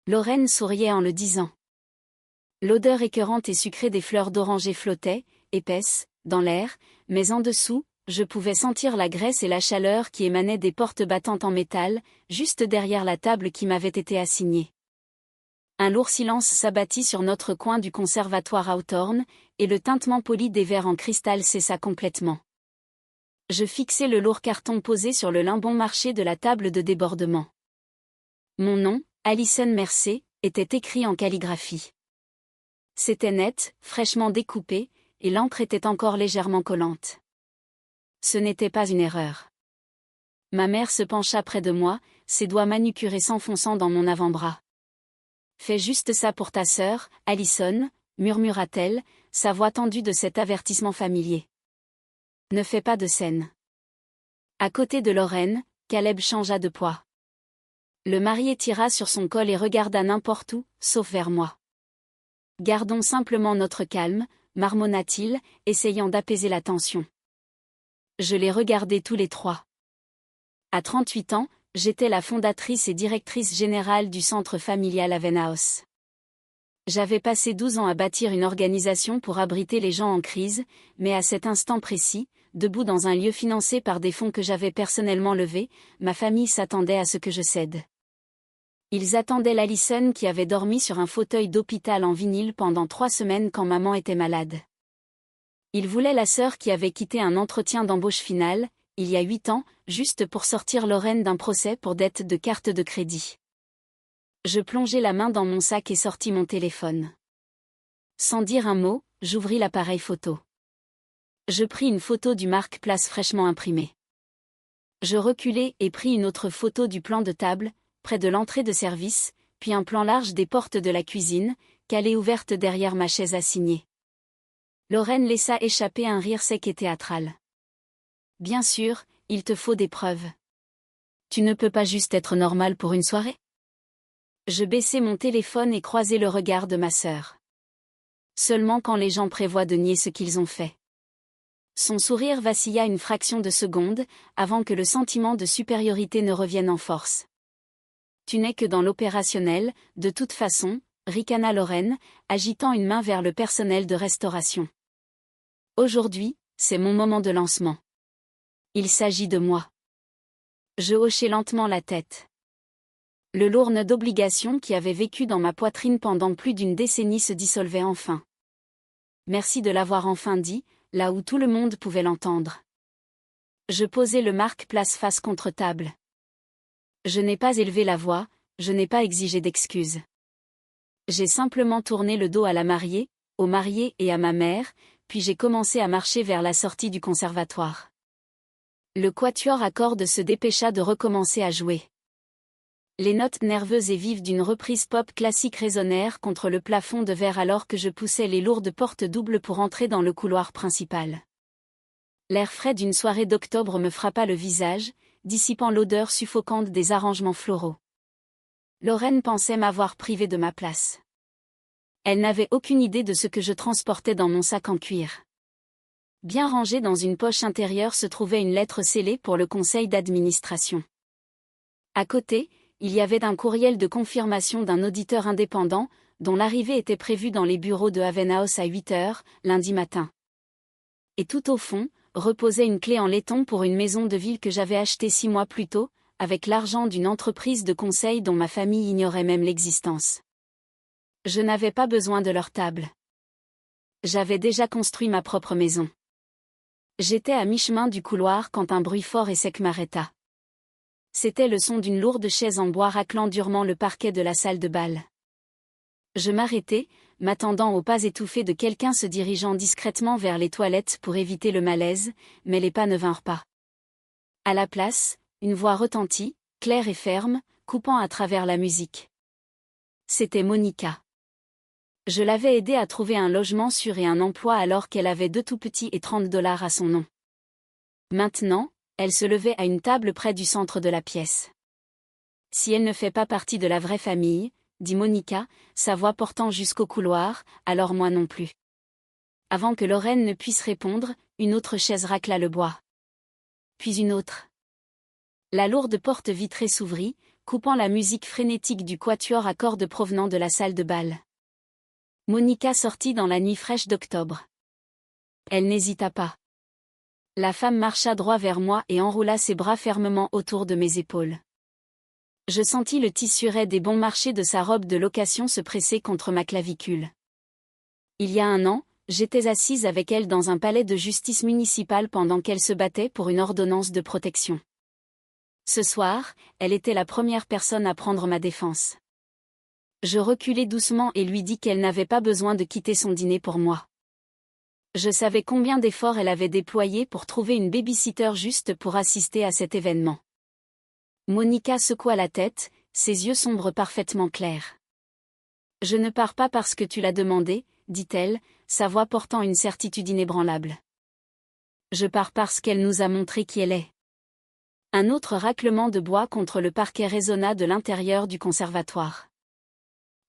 Lorraine souriait en le disant. L'odeur écœurante et sucrée des fleurs d'oranger flottait, épaisse, dans l'air, mais en dessous, je pouvais sentir la graisse et la chaleur qui émanaient des portes battantes en métal, juste derrière la table qui m'avait été assignée. Un lourd silence s'abattit sur notre coin du conservatoire Hawthorne, et le tintement poli des verres en cristal cessa complètement. Je fixai le lourd carton posé sur le limbon marché de la table de débordement. Mon nom, Alison Mercer, était écrit en calligraphie. C'était net, fraîchement découpé, et l'encre était encore légèrement collante. Ce n'était pas une erreur. Ma mère se pencha près de moi, ses doigts manucurés s'enfonçant dans mon avant-bras. « Fais juste ça pour ta sœur, Alison, » murmura-t-elle, sa voix tendue de cet avertissement familier. « Ne fais pas de scène. » À côté de Lorraine, Caleb changea de poids. Le marié tira sur son col et regarda n'importe où, sauf vers moi. « Gardons simplement notre calme, » marmonna-t-il, essayant d'apaiser la tension. Je les regardai tous les trois. À 38 ans, j'étais la fondatrice et directrice générale du centre familial Havenhouse. J'avais passé 12 ans à bâtir une organisation pour abriter les gens en crise, mais à cet instant précis, debout dans un lieu financé par des fonds que j'avais personnellement levés, ma famille s'attendait à ce que je cède. Ils attendaient l'Alison qui avait dormi sur un fauteuil d'hôpital en vinyle pendant 3 semaines quand maman était malade. Ils voulaient la sœur qui avait quitté un entretien d'embauche final, il y a 8 ans, juste pour sortir Lorraine d'un procès pour dette de carte de crédit. Je plongeai la main dans mon sac et sortis mon téléphone. Sans dire un mot, j'ouvris l'appareil photo. Je pris une photo du marque-place fraîchement imprimé. Je reculai et pris une autre photo du plan de table, près de l'entrée de service, puis un plan large des portes de la cuisine, calée ouverte derrière ma chaise assignée. Lorraine laissa échapper un rire sec et théâtral. « Bien sûr, il te faut des preuves. Tu ne peux pas juste être normal pour une soirée ?» Je baissai mon téléphone et croisai le regard de ma sœur. Seulement quand les gens prévoient de nier ce qu'ils ont fait. Son sourire vacilla une fraction de seconde, avant que le sentiment de supériorité ne revienne en force. « Tu n'es que dans l'opérationnel, de toute façon, » ricana Lorraine, agitant une main vers le personnel de restauration. « Aujourd'hui, c'est mon moment de lancement. Il s'agit de moi. » Je hochai lentement la tête. Le lourd nœud d'obligation qui avait vécu dans ma poitrine pendant plus d'une décennie se dissolvait enfin. Merci de l'avoir enfin dit, là où tout le monde pouvait l'entendre. Je posai le marque-place face contre table. Je n'ai pas élevé la voix, je n'ai pas exigé d'excuses. J'ai simplement tourné le dos à la mariée, au marié et à ma mère, puis j'ai commencé à marcher vers la sortie du conservatoire. Le quatuor à cordes se dépêcha de recommencer à jouer. Les notes nerveuses et vives d'une reprise pop classique résonnèrent contre le plafond de verre alors que je poussais les lourdes portes doubles pour entrer dans le couloir principal. L'air frais d'une soirée d'octobre me frappa le visage, dissipant l'odeur suffocante des arrangements floraux. Lorraine pensait m'avoir privé de ma place. Elle n'avait aucune idée de ce que je transportais dans mon sac en cuir. Bien rangée dans une poche intérieure se trouvait une lettre scellée pour le conseil d'administration. À côté, il y avait un courriel de confirmation d'un auditeur indépendant, dont l'arrivée était prévue dans les bureaux de Havenhouse à 8 heures, lundi matin. Et tout au fond, reposait une clé en laiton pour une maison de ville que j'avais achetée 6 mois plus tôt, avec l'argent d'une entreprise de conseil dont ma famille ignorait même l'existence. Je n'avais pas besoin de leur table. J'avais déjà construit ma propre maison. J'étais à mi-chemin du couloir quand un bruit fort et sec m'arrêta. C'était le son d'une lourde chaise en bois raclant durement le parquet de la salle de bal. Je m'arrêtai, m'attendant au pas étouffé de quelqu'un se dirigeant discrètement vers les toilettes pour éviter le malaise, mais les pas ne vinrent pas. À la place, une voix retentit, claire et ferme, coupant à travers la musique. C'était Monica. Je l'avais aidée à trouver un logement sûr et un emploi alors qu'elle avait 2 tout petits et $30 à son nom. Maintenant, elle se levait à une table près du centre de la pièce. « Si elle ne fait pas partie de la vraie famille, » dit Monica, sa voix portant jusqu'au couloir, alors moi non plus. Avant que Lorraine ne puisse répondre, une autre chaise racla le bois. Puis une autre. La lourde porte vitrée s'ouvrit, coupant la musique frénétique du quatuor à cordes provenant de la salle de bal. Monica sortit dans la nuit fraîche d'octobre. Elle n'hésita pas. La femme marcha droit vers moi et enroula ses bras fermement autour de mes épaules. Je sentis le tissu raide et bon marché de sa robe de location se presser contre ma clavicule. Il y a un an, j'étais assise avec elle dans un palais de justice municipale pendant qu'elle se battait pour une ordonnance de protection. Ce soir, elle était la première personne à prendre ma défense. Je reculai doucement et lui dis qu'elle n'avait pas besoin de quitter son dîner pour moi. Je savais combien d'efforts elle avait déployés pour trouver une baby-sitter juste pour assister à cet événement. Monica secoua la tête, ses yeux sombres parfaitement clairs. « Je ne pars pas parce que tu l'as demandé, » dit-elle, sa voix portant une certitude inébranlable. « Je pars parce qu'elle nous a montré qui elle est. » Un autre raclement de bois contre le parquet résonna de l'intérieur du conservatoire.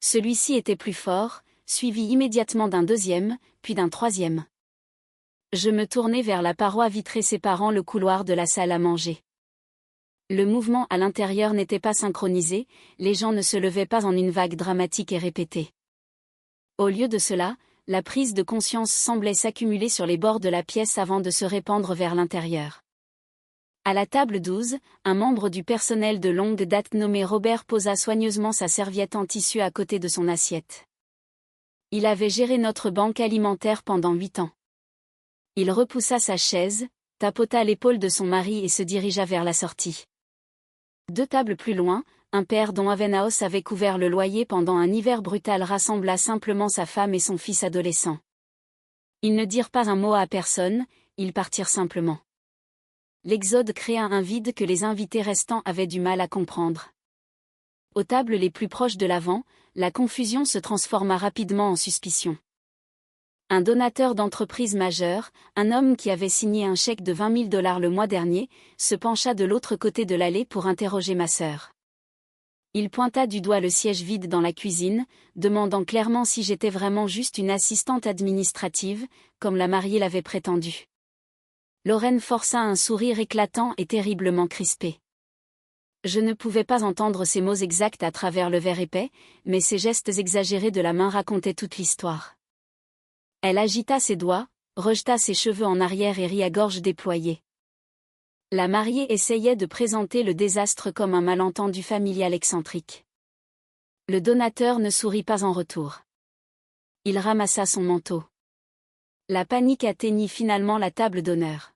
Celui-ci était plus fort, suivi immédiatement d'un deuxième, puis d'un troisième. Je me tournai vers la paroi vitrée séparant le couloir de la salle à manger. Le mouvement à l'intérieur n'était pas synchronisé, les gens ne se levaient pas en une vague dramatique et répétée. Au lieu de cela, la prise de conscience semblait s'accumuler sur les bords de la pièce avant de se répandre vers l'intérieur. À la table 12, un membre du personnel de longue date nommé Robert posa soigneusement sa serviette en tissu à côté de son assiette. Il avait géré notre banque alimentaire pendant 8 ans. Il repoussa sa chaise, tapota l'épaule de son mari et se dirigea vers la sortie. 2 tables plus loin, un père dont Avenhaus avait couvert le loyer pendant un hiver brutal rassembla simplement sa femme et son fils adolescent. Ils ne dirent pas un mot à personne, ils partirent simplement. L'exode créa un vide que les invités restants avaient du mal à comprendre. Aux tables les plus proches de l'avant, la confusion se transforma rapidement en suspicion. Un donateur d'entreprise majeure, un homme qui avait signé un chèque de 20 000 $ le mois dernier, se pencha de l'autre côté de l'allée pour interroger ma sœur. Il pointa du doigt le siège vide dans la cuisine, demandant clairement si j'étais vraiment juste une assistante administrative, comme la mariée l'avait prétendu. Lorraine força un sourire éclatant et terriblement crispé. Je ne pouvais pas entendre ses mots exacts à travers le verre épais, mais ses gestes exagérés de la main racontaient toute l'histoire. Elle agita ses doigts, rejeta ses cheveux en arrière et rit à gorge déployée. La mariée essayait de présenter le désastre comme un malentendu familial excentrique. Le donateur ne sourit pas en retour. Il ramassa son manteau. La panique atteignit finalement la table d'honneur.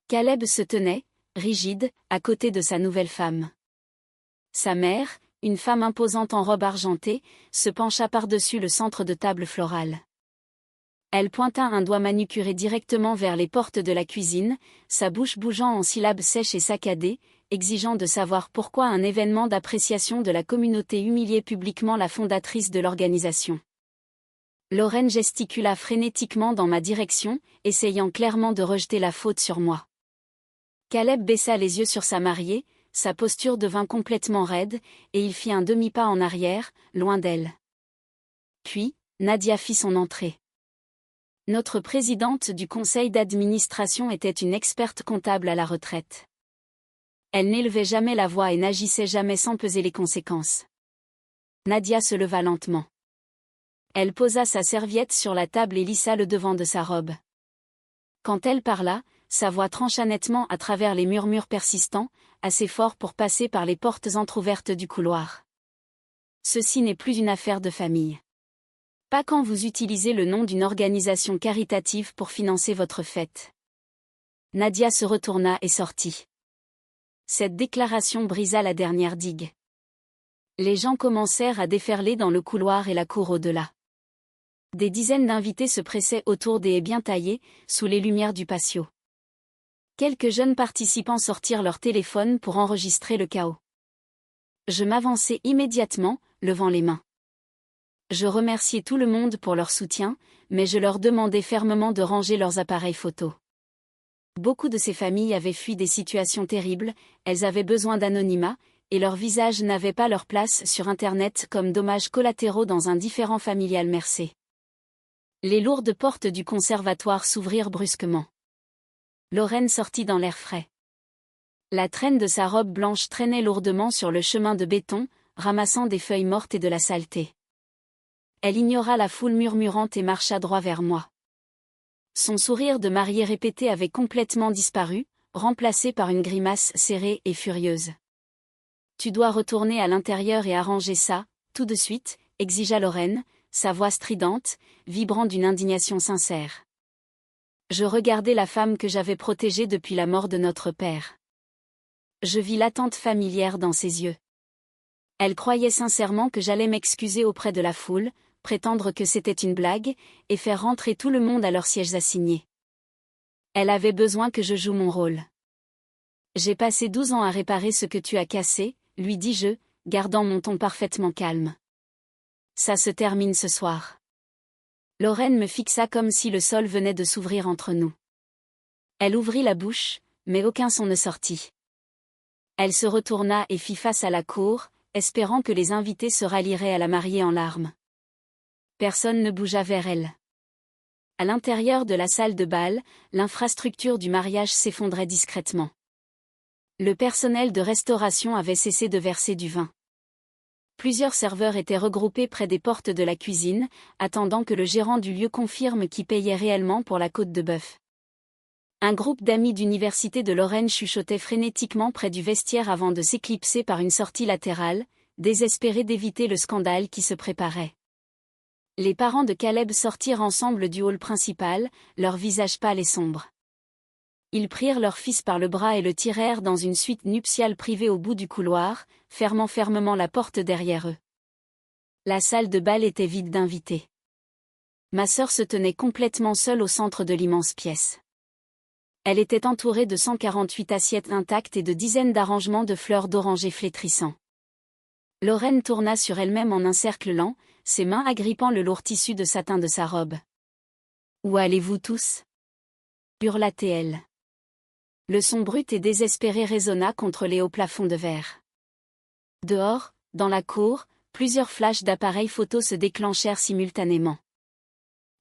Caleb se tenait, rigide, à côté de sa nouvelle femme. Sa mère, une femme imposante en robe argentée, se pencha par-dessus le centre de table florale. Elle pointa un doigt manucuré directement vers les portes de la cuisine, sa bouche bougeant en syllabes sèches et saccadées, exigeant de savoir pourquoi un événement d'appréciation de la communauté humiliait publiquement la fondatrice de l'organisation. Lorraine gesticula frénétiquement dans ma direction, essayant clairement de rejeter la faute sur moi. Caleb baissa les yeux sur sa mariée, sa posture devint complètement raide, et il fit un demi-pas en arrière, loin d'elle. Puis, Nadia fit son entrée. Notre présidente du conseil d'administration était une experte comptable à la retraite. Elle n'élevait jamais la voix et n'agissait jamais sans peser les conséquences. Nadia se leva lentement. Elle posa sa serviette sur la table et lissa le devant de sa robe. Quand elle parla, sa voix trancha nettement à travers les murmures persistants, assez forts pour passer par les portes entr'ouvertes du couloir. Ceci n'est plus une affaire de famille. Pas quand vous utilisez le nom d'une organisation caritative pour financer votre fête. Nadia se retourna et sortit. Cette déclaration brisa la dernière digue. Les gens commencèrent à déferler dans le couloir et la cour au-delà. Des dizaines d'invités se pressaient autour des haies bien taillées, sous les lumières du patio. Quelques jeunes participants sortirent leur téléphone pour enregistrer le chaos. Je m'avançai immédiatement, levant les mains. Je remerciais tout le monde pour leur soutien, mais je leur demandais fermement de ranger leurs appareils photo. Beaucoup de ces familles avaient fui des situations terribles, elles avaient besoin d'anonymat, et leurs visages n'avaient pas leur place sur Internet comme dommages collatéraux dans un différend familial Mercé. Les lourdes portes du conservatoire s'ouvrirent brusquement. Lorraine sortit dans l'air frais. La traîne de sa robe blanche traînait lourdement sur le chemin de béton, ramassant des feuilles mortes et de la saleté. Elle ignora la foule murmurante et marcha droit vers moi. Son sourire de mariée répété avait complètement disparu, remplacé par une grimace serrée et furieuse. « Tu dois retourner à l'intérieur et arranger ça, tout de suite », exigea Lorraine, sa voix stridente, vibrant d'une indignation sincère. Je regardai la femme que j'avais protégée depuis la mort de notre père. Je vis l'attente familière dans ses yeux. Elle croyait sincèrement que j'allais m'excuser auprès de la foule, prétendre que c'était une blague, et faire rentrer tout le monde à leurs sièges assignés. Elle avait besoin que je joue mon rôle. J'ai passé 12 ans à réparer ce que tu as cassé, lui dis-je, gardant mon ton parfaitement calme. Ça se termine ce soir. Lorraine me fixa comme si le sol venait de s'ouvrir entre nous. Elle ouvrit la bouche, mais aucun son ne sortit. Elle se retourna et fit face à la cour, espérant que les invités se rallieraient à la mariée en larmes. Personne ne bougea vers elle. À l'intérieur de la salle de bal, l'infrastructure du mariage s'effondrait discrètement. Le personnel de restauration avait cessé de verser du vin. Plusieurs serveurs étaient regroupés près des portes de la cuisine, attendant que le gérant du lieu confirme qui payait réellement pour la côte de bœuf. Un groupe d'amis d'université de Lorraine chuchotait frénétiquement près du vestiaire avant de s'éclipser par une sortie latérale, désespérés d'éviter le scandale qui se préparait. Les parents de Caleb sortirent ensemble du hall principal, leurs visages pâles et sombres. Ils prirent leur fils par le bras et le tirèrent dans une suite nuptiale privée au bout du couloir, fermant fermement la porte derrière eux. La salle de bal était vide d'invités. Ma sœur se tenait complètement seule au centre de l'immense pièce. Elle était entourée de 148 assiettes intactes et de dizaines d'arrangements de fleurs d'oranger flétrissants. Lorraine tourna sur elle-même en un cercle lent, ses mains agrippant le lourd tissu de satin de sa robe. « Où allez-vous tous » hurla-t-elle. Le son brut et désespéré résonna contre les hauts plafonds de verre. Dehors, dans la cour, plusieurs flashs d'appareils photo se déclenchèrent simultanément.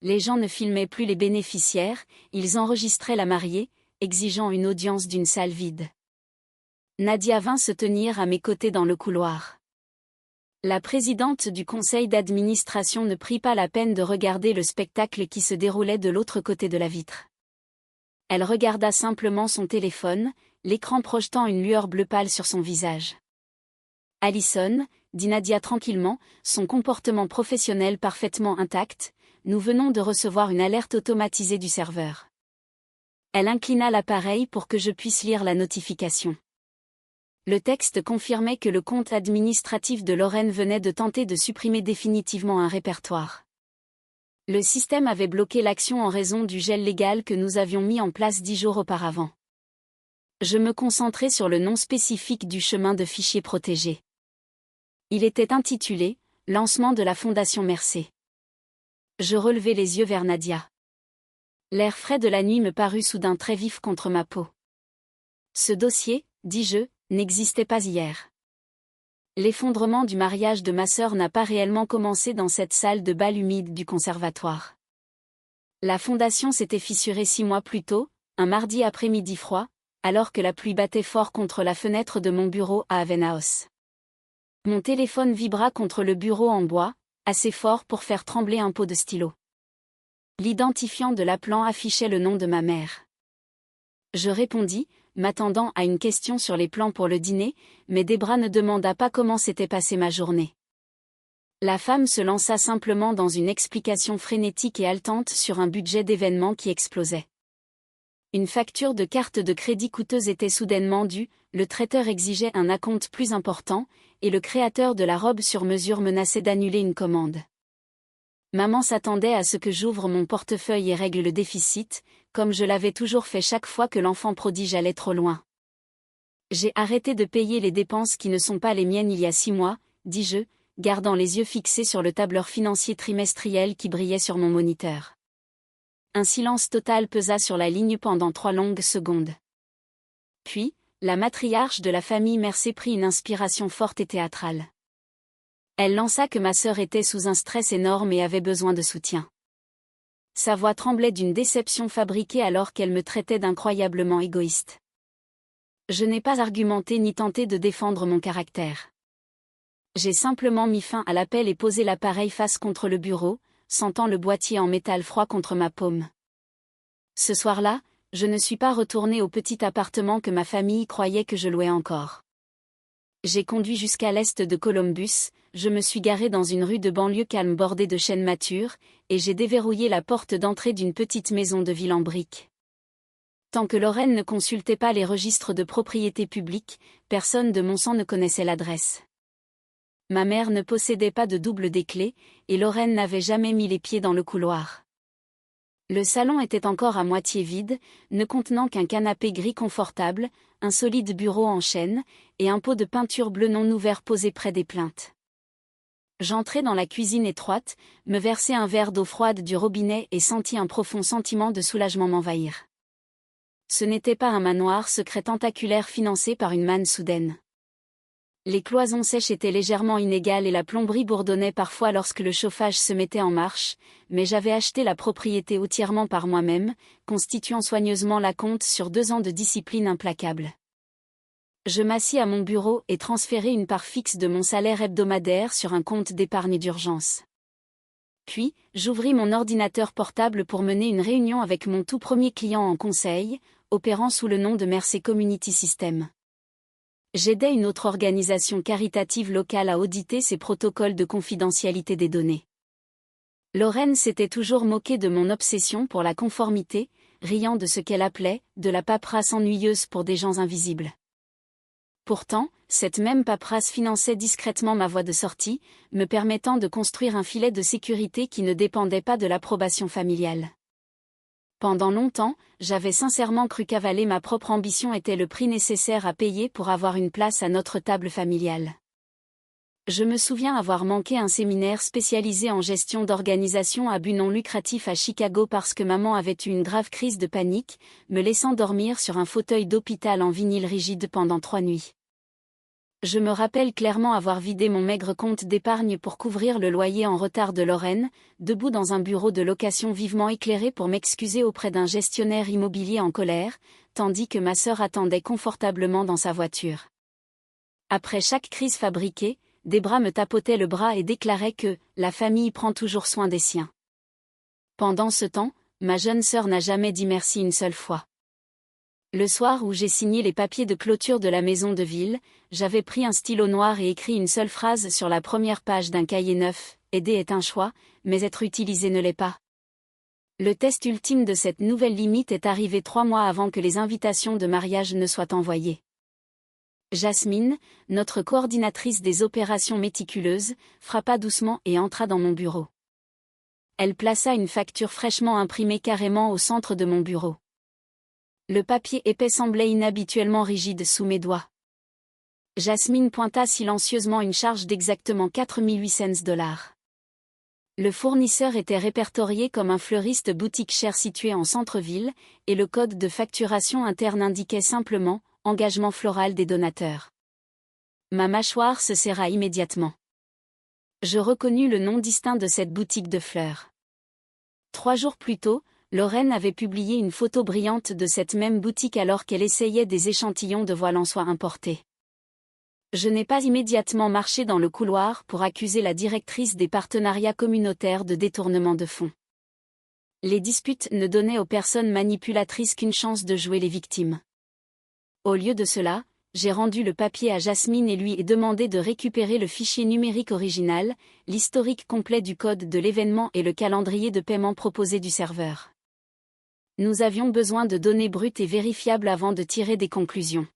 Les gens ne filmaient plus les bénéficiaires, ils enregistraient la mariée, exigeant une audience d'une salle vide. Nadia vint se tenir à mes côtés dans le couloir. La présidente du conseil d'administration ne prit pas la peine de regarder le spectacle qui se déroulait de l'autre côté de la vitre. Elle regarda simplement son téléphone, l'écran projetant une lueur bleu pâle sur son visage. « Allison », dit Nadia tranquillement, son comportement professionnel parfaitement intact, « nous venons de recevoir une alerte automatisée du serveur. » Elle inclina l'appareil pour que je puisse lire la notification. Le texte confirmait que le compte administratif de Lorraine venait de tenter de supprimer définitivement un répertoire. Le système avait bloqué l'action en raison du gel légal que nous avions mis en place 10 jours auparavant. Je me concentrais sur le nom spécifique du chemin de fichier protégé. Il était intitulé « Lancement de la Fondation Mercé ». Je relevai les yeux vers Nadia. L'air frais de la nuit me parut soudain très vif contre ma peau. Ce dossier, dis-je, n'existait pas hier. L'effondrement du mariage de ma sœur n'a pas réellement commencé dans cette salle de bal humide du conservatoire. La fondation s'était fissurée 6 mois plus tôt, un mardi après-midi froid, alors que la pluie battait fort contre la fenêtre de mon bureau à Havenhouse. Mon téléphone vibra contre le bureau en bois, assez fort pour faire trembler un pot de stylo. L'identifiant de l'appelant affichait le nom de ma mère. Je répondis, m'attendant à une question sur les plans pour le dîner, mais Debra ne demanda pas comment s'était passée ma journée. La femme se lança simplement dans une explication frénétique et haletante sur un budget d'événements qui explosait. Une facture de carte de crédit coûteuse était soudainement due, le traiteur exigeait un acompte plus important, et le créateur de la robe sur mesure menaçait d'annuler une commande. Maman s'attendait à ce que j'ouvre mon portefeuille et règle le déficit, comme je l'avais toujours fait chaque fois que l'enfant prodige allait trop loin. J'ai arrêté de payer les dépenses qui ne sont pas les miennes il y a 6 mois, dis-je, gardant les yeux fixés sur le tableur financier trimestriel qui brillait sur mon moniteur. Un silence total pesa sur la ligne pendant 3 longues secondes. Puis, la matriarche de la famille Mercé prit une inspiration forte et théâtrale. Elle lança que ma sœur était sous un stress énorme et avait besoin de soutien. Sa voix tremblait d'une déception fabriquée alors qu'elle me traitait d'incroyablement égoïste. Je n'ai pas argumenté ni tenté de défendre mon caractère. J'ai simplement mis fin à l'appel et posé l'appareil face contre le bureau, sentant le boîtier en métal froid contre ma paume. Ce soir-là, je ne suis pas retournée au petit appartement que ma famille croyait que je louais encore. J'ai conduit jusqu'à l'est de Columbus, je me suis garée dans une rue de banlieue calme bordée de chênes matures, et j'ai déverrouillé la porte d'entrée d'une petite maison de ville en briques. Tant que Lorraine ne consultait pas les registres de propriété publique, personne de mon sang ne connaissait l'adresse. Ma mère ne possédait pas de double des clés, et Lorraine n'avait jamais mis les pieds dans le couloir. Le salon était encore à moitié vide, ne contenant qu'un canapé gris confortable, un solide bureau en chêne, et un pot de peinture bleu non ouvert posé près des plinthes. J'entrai dans la cuisine étroite, me versai un verre d'eau froide du robinet et sentis un profond sentiment de soulagement m'envahir. Ce n'était pas un manoir secret tentaculaire financé par une manne soudaine. Les cloisons sèches étaient légèrement inégales et la plomberie bourdonnait parfois lorsque le chauffage se mettait en marche, mais j'avais acheté la propriété entièrement par moi-même, constituant soigneusement l'acompte sur 2 ans de discipline implacable. Je m'assis à mon bureau et transférai une part fixe de mon salaire hebdomadaire sur un compte d'épargne d'urgence. Puis, j'ouvris mon ordinateur portable pour mener une réunion avec mon tout premier client en conseil, opérant sous le nom de Mercer Community System. J'aidais une autre organisation caritative locale à auditer ses protocoles de confidentialité des données. Lorraine s'était toujours moquée de mon obsession pour la conformité, riant de ce qu'elle appelait « de la paperasse ennuyeuse pour des gens invisibles ». Pourtant, cette même paperasse finançait discrètement ma voie de sortie, me permettant de construire un filet de sécurité qui ne dépendait pas de l'approbation familiale. Pendant longtemps, j'avais sincèrement cru qu'avaler ma propre ambition était le prix nécessaire à payer pour avoir une place à notre table familiale. Je me souviens avoir manqué un séminaire spécialisé en gestion d'organisation à but non lucratif à Chicago parce que maman avait eu une grave crise de panique, me laissant dormir sur un fauteuil d'hôpital en vinyle rigide pendant 3 nuits. Je me rappelle clairement avoir vidé mon maigre compte d'épargne pour couvrir le loyer en retard de Lorraine, debout dans un bureau de location vivement éclairé pour m'excuser auprès d'un gestionnaire immobilier en colère, tandis que ma sœur attendait confortablement dans sa voiture. Après chaque crise fabriquée, Debra me tapotait le bras et déclarait que « la famille prend toujours soin des siens ». Pendant ce temps, ma jeune sœur n'a jamais dit merci une seule fois. Le soir où j'ai signé les papiers de clôture de la maison de ville, j'avais pris un stylo noir et écrit une seule phrase sur la première page d'un cahier neuf, « Aider est un choix, mais être utilisé ne l'est pas ». Le test ultime de cette nouvelle limite est arrivé 3 mois avant que les invitations de mariage ne soient envoyées. Jasmine, notre coordinatrice des opérations méticuleuses, frappa doucement et entra dans mon bureau. Elle plaça une facture fraîchement imprimée carrément au centre de mon bureau. Le papier épais semblait inhabituellement rigide sous mes doigts. Jasmine pointa silencieusement une charge d'exactement $4,800. Le fournisseur était répertorié comme un fleuriste boutique cher situé en centre-ville, et le code de facturation interne indiquait simplement « Engagement floral des donateurs ». Ma mâchoire se serra immédiatement. Je reconnus le nom distinct de cette boutique de fleurs. 3 jours plus tôt, Lorraine avait publié une photo brillante de cette même boutique alors qu'elle essayait des échantillons de voile en soie importés. Je n'ai pas immédiatement marché dans le couloir pour accuser la directrice des partenariats communautaires de détournement de fonds. Les disputes ne donnaient aux personnes manipulatrices qu'une chance de jouer les victimes. Au lieu de cela, j'ai rendu le papier à Jasmine et lui ai demandé de récupérer le fichier numérique original, l'historique complet du code de l'événement et le calendrier de paiement proposé du serveur. Nous avions besoin de données brutes et vérifiables avant de tirer des conclusions.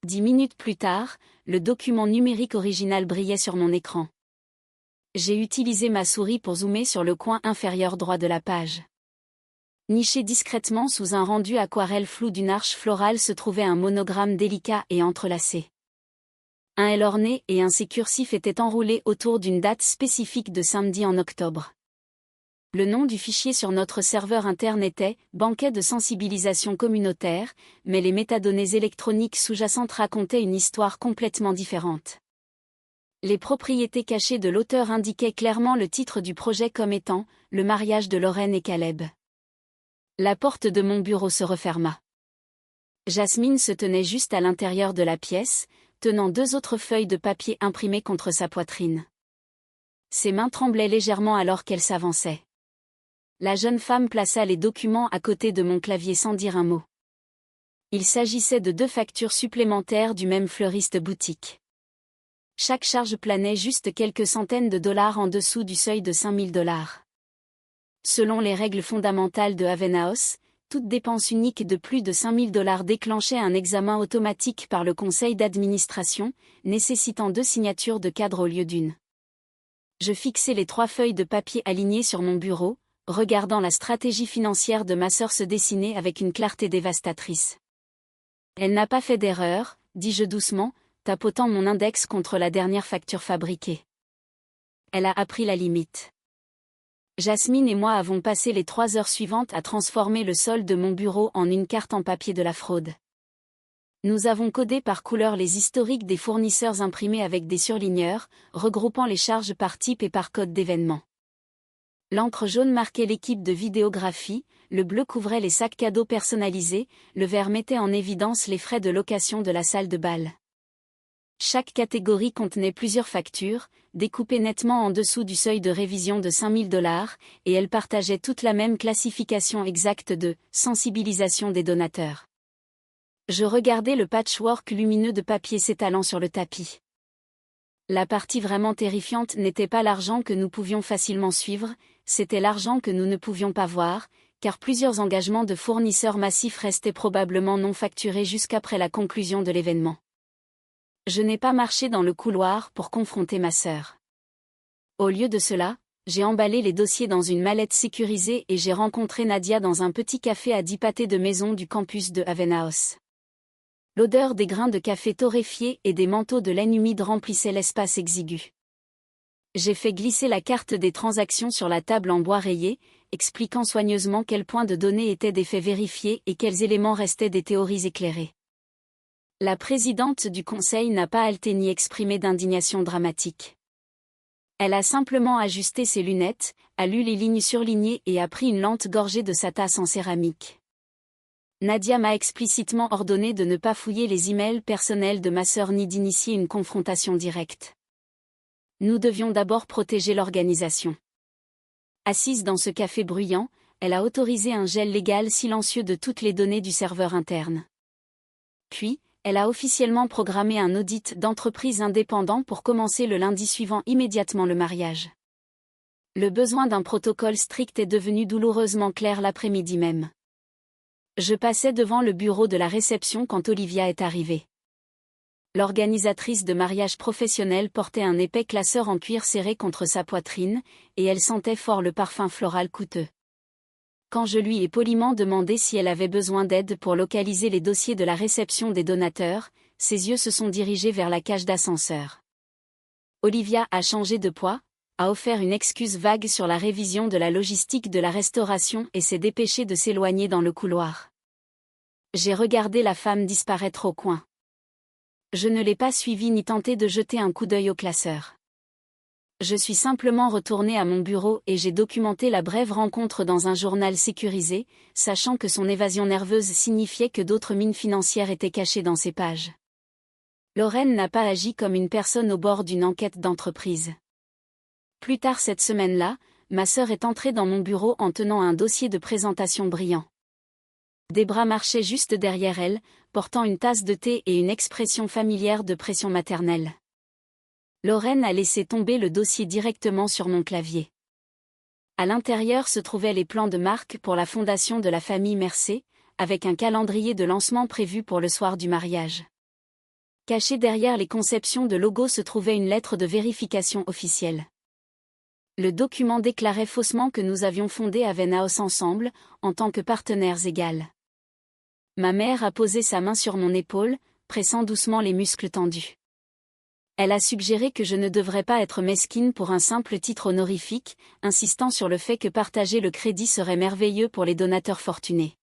10 minutes plus tard, le document numérique original brillait sur mon écran. J'ai utilisé ma souris pour zoomer sur le coin inférieur droit de la page. Niché discrètement sous un rendu aquarelle flou d'une arche florale se trouvait un monogramme délicat et entrelacé. Un L orné et un C cursif étaient enroulés autour d'une date spécifique de samedi en octobre. Le nom du fichier sur notre serveur interne était « Banquet de sensibilisation communautaire », mais les métadonnées électroniques sous-jacentes racontaient une histoire complètement différente. Les propriétés cachées de l'auteur indiquaient clairement le titre du projet comme étant « Le mariage de Lorraine et Caleb ». La porte de mon bureau se referma. Jasmine se tenait juste à l'intérieur de la pièce, tenant 2 autres feuilles de papier imprimées contre sa poitrine. Ses mains tremblaient légèrement alors qu'elle s'avançait. La jeune femme plaça les documents à côté de mon clavier sans dire un mot. Il s'agissait de 2 factures supplémentaires du même fleuriste boutique. Chaque charge planait juste quelques centaines de dollars en dessous du seuil de $5000. Selon les règles fondamentales de Haven House, toute dépense unique de plus de $5000 déclenchait un examen automatique par le conseil d'administration, nécessitant 2 signatures de cadre au lieu d'une. Je fixai les 3 feuilles de papier alignées sur mon bureau, regardant la stratégie financière de ma sœur se dessiner avec une clarté dévastatrice. Elle n'a pas fait d'erreur, dis-je doucement, tapotant mon index contre la dernière facture fabriquée. Elle a appris la limite. Jasmine et moi avons passé les 3 heures suivantes à transformer le sol de mon bureau en une carte en papier de la fraude. Nous avons codé par couleur les historiques des fournisseurs imprimés avec des surligneurs, regroupant les charges par type et par code d'événement. L'encre jaune marquait l'équipe de vidéographie, le bleu couvrait les sacs cadeaux personnalisés, le vert mettait en évidence les frais de location de la salle de bal. Chaque catégorie contenait plusieurs factures, découpées nettement en dessous du seuil de révision de $5000, et elles partageaient toutes la même classification exacte de « sensibilisation des donateurs ». Je regardais le patchwork lumineux de papier s'étalant sur le tapis. La partie vraiment terrifiante n'était pas l'argent que nous pouvions facilement suivre, c'était l'argent que nous ne pouvions pas voir, car plusieurs engagements de fournisseurs massifs restaient probablement non facturés jusqu'après la conclusion de l'événement. Je n'ai pas marché dans le couloir pour confronter ma sœur. Au lieu de cela, j'ai emballé les dossiers dans une mallette sécurisée et j'ai rencontré Nadia dans un petit café à 10 pâtés de maison du campus de Haven House. L'odeur des grains de café torréfiés et des manteaux de laine humide remplissait l'espace exigu. J'ai fait glisser la carte des transactions sur la table en bois rayé, expliquant soigneusement quels points de données étaient des faits vérifiés et quels éléments restaient des théories éclairées. La présidente du conseil n'a pas halté ni exprimé d'indignation dramatique. Elle a simplement ajusté ses lunettes, a lu les lignes surlignées et a pris une lente gorgée de sa tasse en céramique. Nadia m'a explicitement ordonné de ne pas fouiller les emails personnels de ma sœur ni d'initier une confrontation directe. Nous devions d'abord protéger l'organisation. Assise dans ce café bruyant, elle a autorisé un gel légal silencieux de toutes les données du serveur interne. Puis, elle a officiellement programmé un audit d'entreprise indépendant pour commencer le lundi suivant immédiatement le mariage. Le besoin d'un protocole strict est devenu douloureusement clair l'après-midi même. Je passais devant le bureau de la réception quand Olivia est arrivée. L'organisatrice de mariage professionnel portait un épais classeur en cuir serré contre sa poitrine, et elle sentait fort le parfum floral coûteux. Quand je lui ai poliment demandé si elle avait besoin d'aide pour localiser les dossiers de la réception des donateurs, ses yeux se sont dirigés vers la cage d'ascenseur. Olivia a changé de poids, a offert une excuse vague sur la révision de la logistique de la restauration et s'est dépêchée de s'éloigner dans le couloir. J'ai regardé la femme disparaître au coin. Je ne l'ai pas suivie ni tenté de jeter un coup d'œil au classeur. Je suis simplement retourné à mon bureau et j'ai documenté la brève rencontre dans un journal sécurisé, sachant que son évasion nerveuse signifiait que d'autres mines financières étaient cachées dans ces pages. Lorraine n'a pas agi comme une personne au bord d'une enquête d'entreprise. Plus tard cette semaine-là, ma sœur est entrée dans mon bureau en tenant un dossier de présentation brillant. Debra marchait juste derrière elle, portant une tasse de thé et une expression familière de pression maternelle. Lorraine a laissé tomber le dossier directement sur mon clavier. À l'intérieur se trouvaient les plans de marque pour la fondation de la famille Mercé, avec un calendrier de lancement prévu pour le soir du mariage. Cachée derrière les conceptions de logos se trouvait une lettre de vérification officielle. Le document déclarait faussement que nous avions fondé Haven House ensemble, en tant que partenaires égales. Ma mère a posé sa main sur mon épaule, pressant doucement les muscles tendus. Elle a suggéré que je ne devrais pas être mesquine pour un simple titre honorifique, insistant sur le fait que partager le crédit serait merveilleux pour les donateurs fortunés.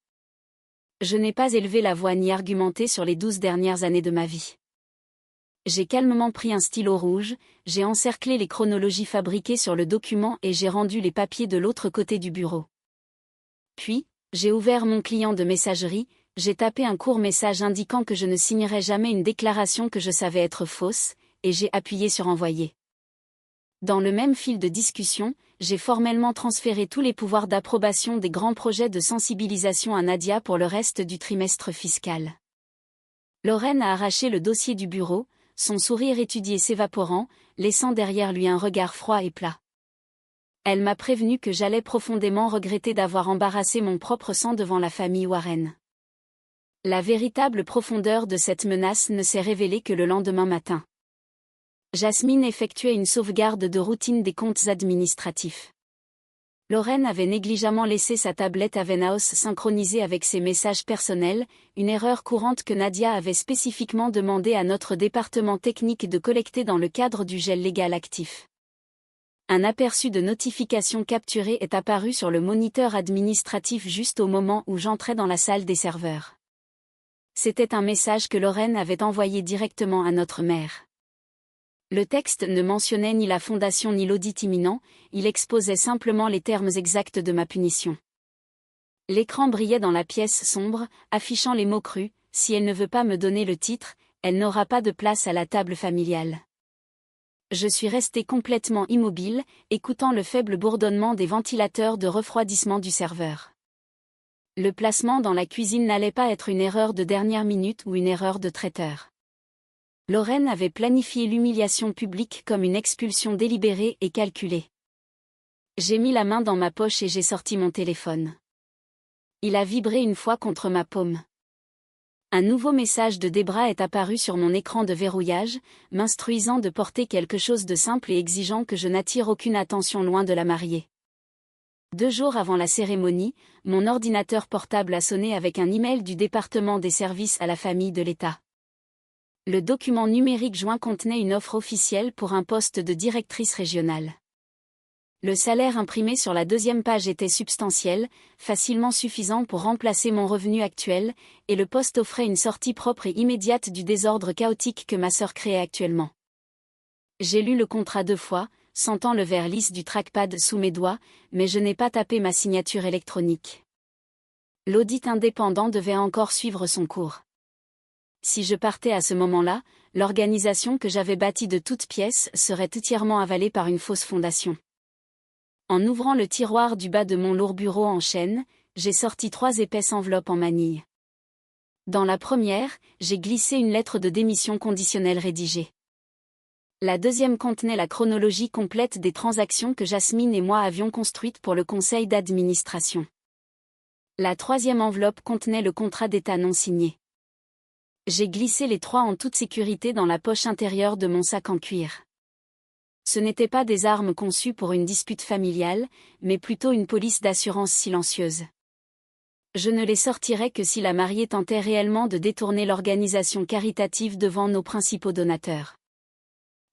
Je n'ai pas élevé la voix ni argumenté sur les 12 dernières années de ma vie. J'ai calmement pris un stylo rouge, j'ai encerclé les chronologies fabriquées sur le document et j'ai rendu les papiers de l'autre côté du bureau. Puis, j'ai ouvert mon client de messagerie, J'ai tapé un court message indiquant que je ne signerais jamais une déclaration que je savais être fausse, et j'ai appuyé sur envoyer. Dans le même fil de discussion, j'ai formellement transféré tous les pouvoirs d'approbation des grands projets de sensibilisation à Nadia pour le reste du trimestre fiscal. Lorraine a arraché le dossier du bureau, son sourire étudié s'évaporant, laissant derrière lui un regard froid et plat. Elle m'a prévenu que j'allais profondément regretter d'avoir embarrassé mon propre sang devant la famille Warren. La véritable profondeur de cette menace ne s'est révélée que le lendemain matin. Jasmine effectuait une sauvegarde de routine des comptes administratifs. Lorraine avait négligemment laissé sa tablette Avenhouse synchronisée avec ses messages personnels, une erreur courante que Nadia avait spécifiquement demandé à notre département technique de collecter dans le cadre du gel légal actif. Un aperçu de notification capturée est apparu sur le moniteur administratif juste au moment où j'entrais dans la salle des serveurs. C'était un message que Lorraine avait envoyé directement à notre mère. Le texte ne mentionnait ni la fondation ni l'audit imminent, il exposait simplement les termes exacts de ma punition. L'écran brillait dans la pièce sombre, affichant les mots crus, « Si elle ne veut pas me donner le titre, elle n'aura pas de place à la table familiale ». Je suis resté complètement immobile, écoutant le faible bourdonnement des ventilateurs de refroidissement du serveur. Le placement dans la cuisine n'allait pas être une erreur de dernière minute ou une erreur de traiteur. Lorraine avait planifié l'humiliation publique comme une expulsion délibérée et calculée. J'ai mis la main dans ma poche et j'ai sorti mon téléphone. Il a vibré une fois contre ma paume. Un nouveau message de Debra est apparu sur mon écran de verrouillage, m'instruisant de porter quelque chose de simple et exigeant que je n'attire aucune attention loin de la mariée. 2 jours avant la cérémonie, mon ordinateur portable a sonné avec un email du département des services à la famille de l'État. Le document numérique joint contenait une offre officielle pour un poste de directrice régionale. Le salaire imprimé sur la 2e page était substantiel, facilement suffisant pour remplacer mon revenu actuel, et le poste offrait une sortie propre et immédiate du désordre chaotique que ma sœur créait actuellement. J'ai lu le contrat 2 fois, sentant le verre lisse du trackpad sous mes doigts, mais je n'ai pas tapé ma signature électronique. L'audit indépendant devait encore suivre son cours. Si je partais à ce moment-là, l'organisation que j'avais bâtie de toutes pièces serait entièrement avalée par une fausse fondation. En ouvrant le tiroir du bas de mon lourd bureau en chêne, j'ai sorti 3 épaisses enveloppes en manille. Dans la première, j'ai glissé une lettre de démission conditionnelle rédigée. La 2e contenait la chronologie complète des transactions que Jasmine et moi avions construites pour le conseil d'administration. La 3e enveloppe contenait le contrat d'état non signé. J'ai glissé les 3 en toute sécurité dans la poche intérieure de mon sac en cuir. Ce n'étaient pas des armes conçues pour une dispute familiale, mais plutôt une police d'assurance silencieuse. Je ne les sortirais que si la mariée tentait réellement de détourner l'organisation caritative devant nos principaux donateurs.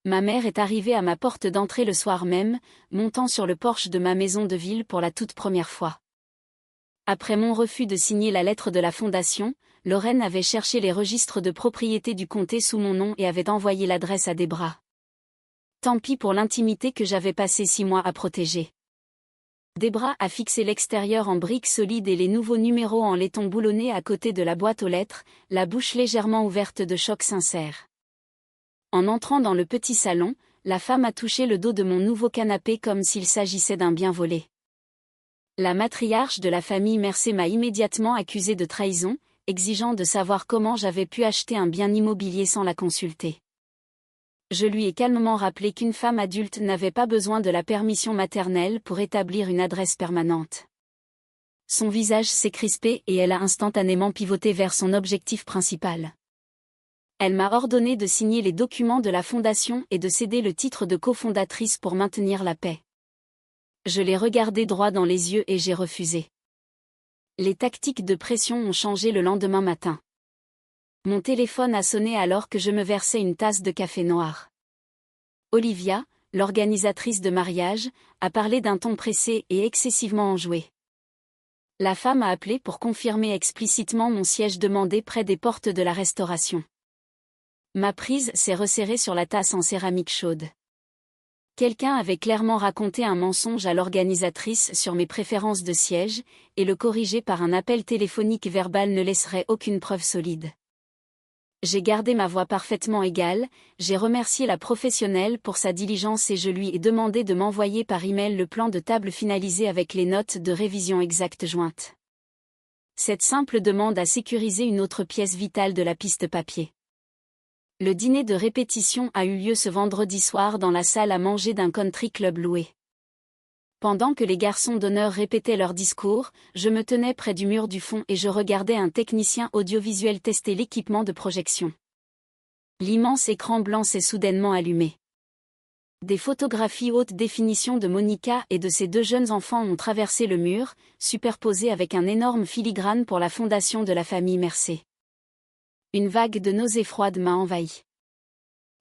Ma mère est arrivée à ma porte d'entrée le soir même, montant sur le porche de ma maison de ville pour la toute première fois. Après mon refus de signer la lettre de la fondation, Lorraine avait cherché les registres de propriété du comté sous mon nom et avait envoyé l'adresse à Debra. Tant pis pour l'intimité que j'avais passé 6 mois à protéger. Debra a fixé l'extérieur en briques solides et les nouveaux numéros en laiton boulonné à côté de la boîte aux lettres, la bouche légèrement ouverte de choc sincère. En entrant dans le petit salon, la femme a touché le dos de mon nouveau canapé comme s'il s'agissait d'un bien volé. La matriarche de la famille Mercé m'a immédiatement accusé de trahison, exigeant de savoir comment j'avais pu acheter un bien immobilier sans la consulter. Je lui ai calmement rappelé qu'une femme adulte n'avait pas besoin de la permission maternelle pour établir une adresse permanente. Son visage s'est crispé et elle a instantanément pivoté vers son objectif principal. Elle m'a ordonné de signer les documents de la fondation et de céder le titre de cofondatrice pour maintenir la paix. Je l'ai regardé droit dans les yeux et j'ai refusé. Les tactiques de pression ont changé le lendemain matin. Mon téléphone a sonné alors que je me versais une tasse de café noir. Olivia, l'organisatrice de mariage, a parlé d'un ton pressé et excessivement enjoué. La femme a appelé pour confirmer explicitement mon siège demandé près des portes de la restauration. Ma prise s'est resserrée sur la tasse en céramique chaude. Quelqu'un avait clairement raconté un mensonge à l'organisatrice sur mes préférences de siège, et le corriger par un appel téléphonique verbal ne laisserait aucune preuve solide. J'ai gardé ma voix parfaitement égale, j'ai remercié la professionnelle pour sa diligence et je lui ai demandé de m'envoyer par email le plan de table finalisé avec les notes de révision exactes jointes. Cette simple demande a sécurisé une autre pièce vitale de la piste papier. Le dîner de répétition a eu lieu ce vendredi soir dans la salle à manger d'un country club loué. Pendant que les garçons d'honneur répétaient leurs discours, je me tenais près du mur du fond et je regardais un technicien audiovisuel tester l'équipement de projection. L'immense écran blanc s'est soudainement allumé. Des photographies haute définition de Monica et de ses 2 jeunes enfants ont traversé le mur, superposées avec un énorme filigrane pour la fondation de la famille Mercé. Une vague de nausée froide m'a envahi.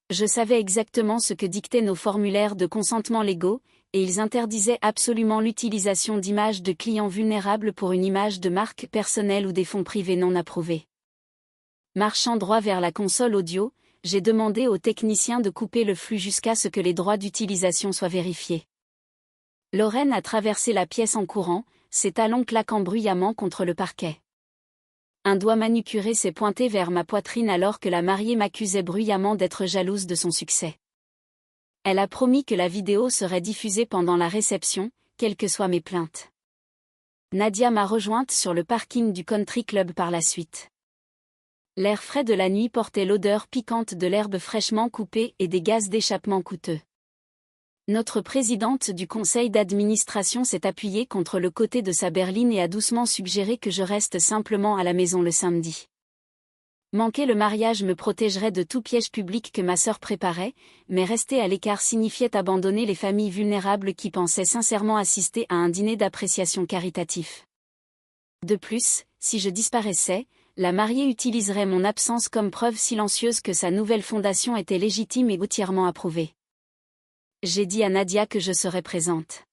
Je savais exactement ce que dictaient nos formulaires de consentement légaux, et ils interdisaient absolument l'utilisation d'images de clients vulnérables pour une image de marque personnelle ou des fonds privés non approuvés. Marchant droit vers la console audio, j'ai demandé au technicien de couper le flux jusqu'à ce que les droits d'utilisation soient vérifiés. Lorraine a traversé la pièce en courant, ses talons claquant bruyamment contre le parquet. Un doigt manucuré s'est pointé vers ma poitrine alors que la mariée m'accusait bruyamment d'être jalouse de son succès. Elle a promis que la vidéo serait diffusée pendant la réception, quelles que soient mes plaintes. Nadia m'a rejointe sur le parking du country club par la suite. L'air frais de la nuit portait l'odeur piquante de l'herbe fraîchement coupée et des gaz d'échappement coûteux. Notre présidente du conseil d'administration s'est appuyée contre le côté de sa berline et a doucement suggéré que je reste simplement à la maison le samedi. Manquer le mariage me protégerait de tout piège public que ma sœur préparait, mais rester à l'écart signifiait abandonner les familles vulnérables qui pensaient sincèrement assister à un dîner d'appréciation caritatif. De plus, si je disparaissais, la mariée utiliserait mon absence comme preuve silencieuse que sa nouvelle fondation était légitime et entièrement approuvée. J'ai dit à Nadia que je serais présente.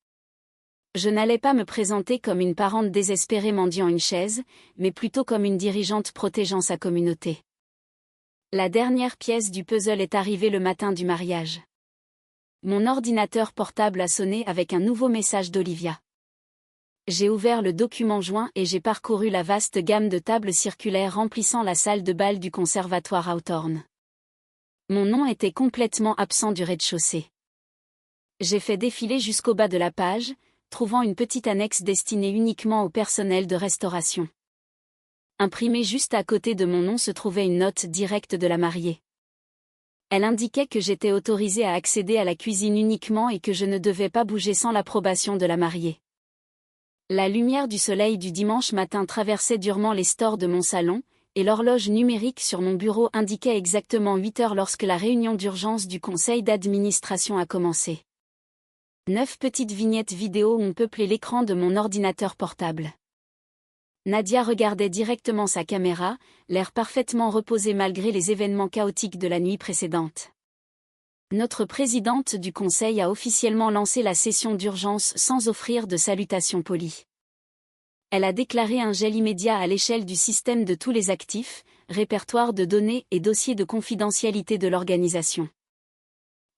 Je n'allais pas me présenter comme une parente désespérée mendiant une chaise, mais plutôt comme une dirigeante protégeant sa communauté. La dernière pièce du puzzle est arrivée le matin du mariage. Mon ordinateur portable a sonné avec un nouveau message d'Olivia. J'ai ouvert le document joint et j'ai parcouru la vaste gamme de tables circulaires remplissant la salle de bal du conservatoire Hawthorne. Mon nom était complètement absent du rez-de-chaussée. J'ai fait défiler jusqu'au bas de la page, trouvant une petite annexe destinée uniquement au personnel de restauration. Imprimée juste à côté de mon nom se trouvait une note directe de la mariée. Elle indiquait que j'étais autorisée à accéder à la cuisine uniquement et que je ne devais pas bouger sans l'approbation de la mariée. La lumière du soleil du dimanche matin traversait durement les stores de mon salon, et l'horloge numérique sur mon bureau indiquait exactement 8 heures lorsque la réunion d'urgence du conseil d'administration a commencé. 9 petites vignettes vidéo ont peuplé l'écran de mon ordinateur portable. Nadia regardait directement sa caméra, l'air parfaitement reposé malgré les événements chaotiques de la nuit précédente. Notre présidente du conseil a officiellement lancé la session d'urgence sans offrir de salutations polies. Elle a déclaré un gel immédiat à l'échelle du système de tous les actifs, répertoire de données et dossiers de confidentialité de l'organisation.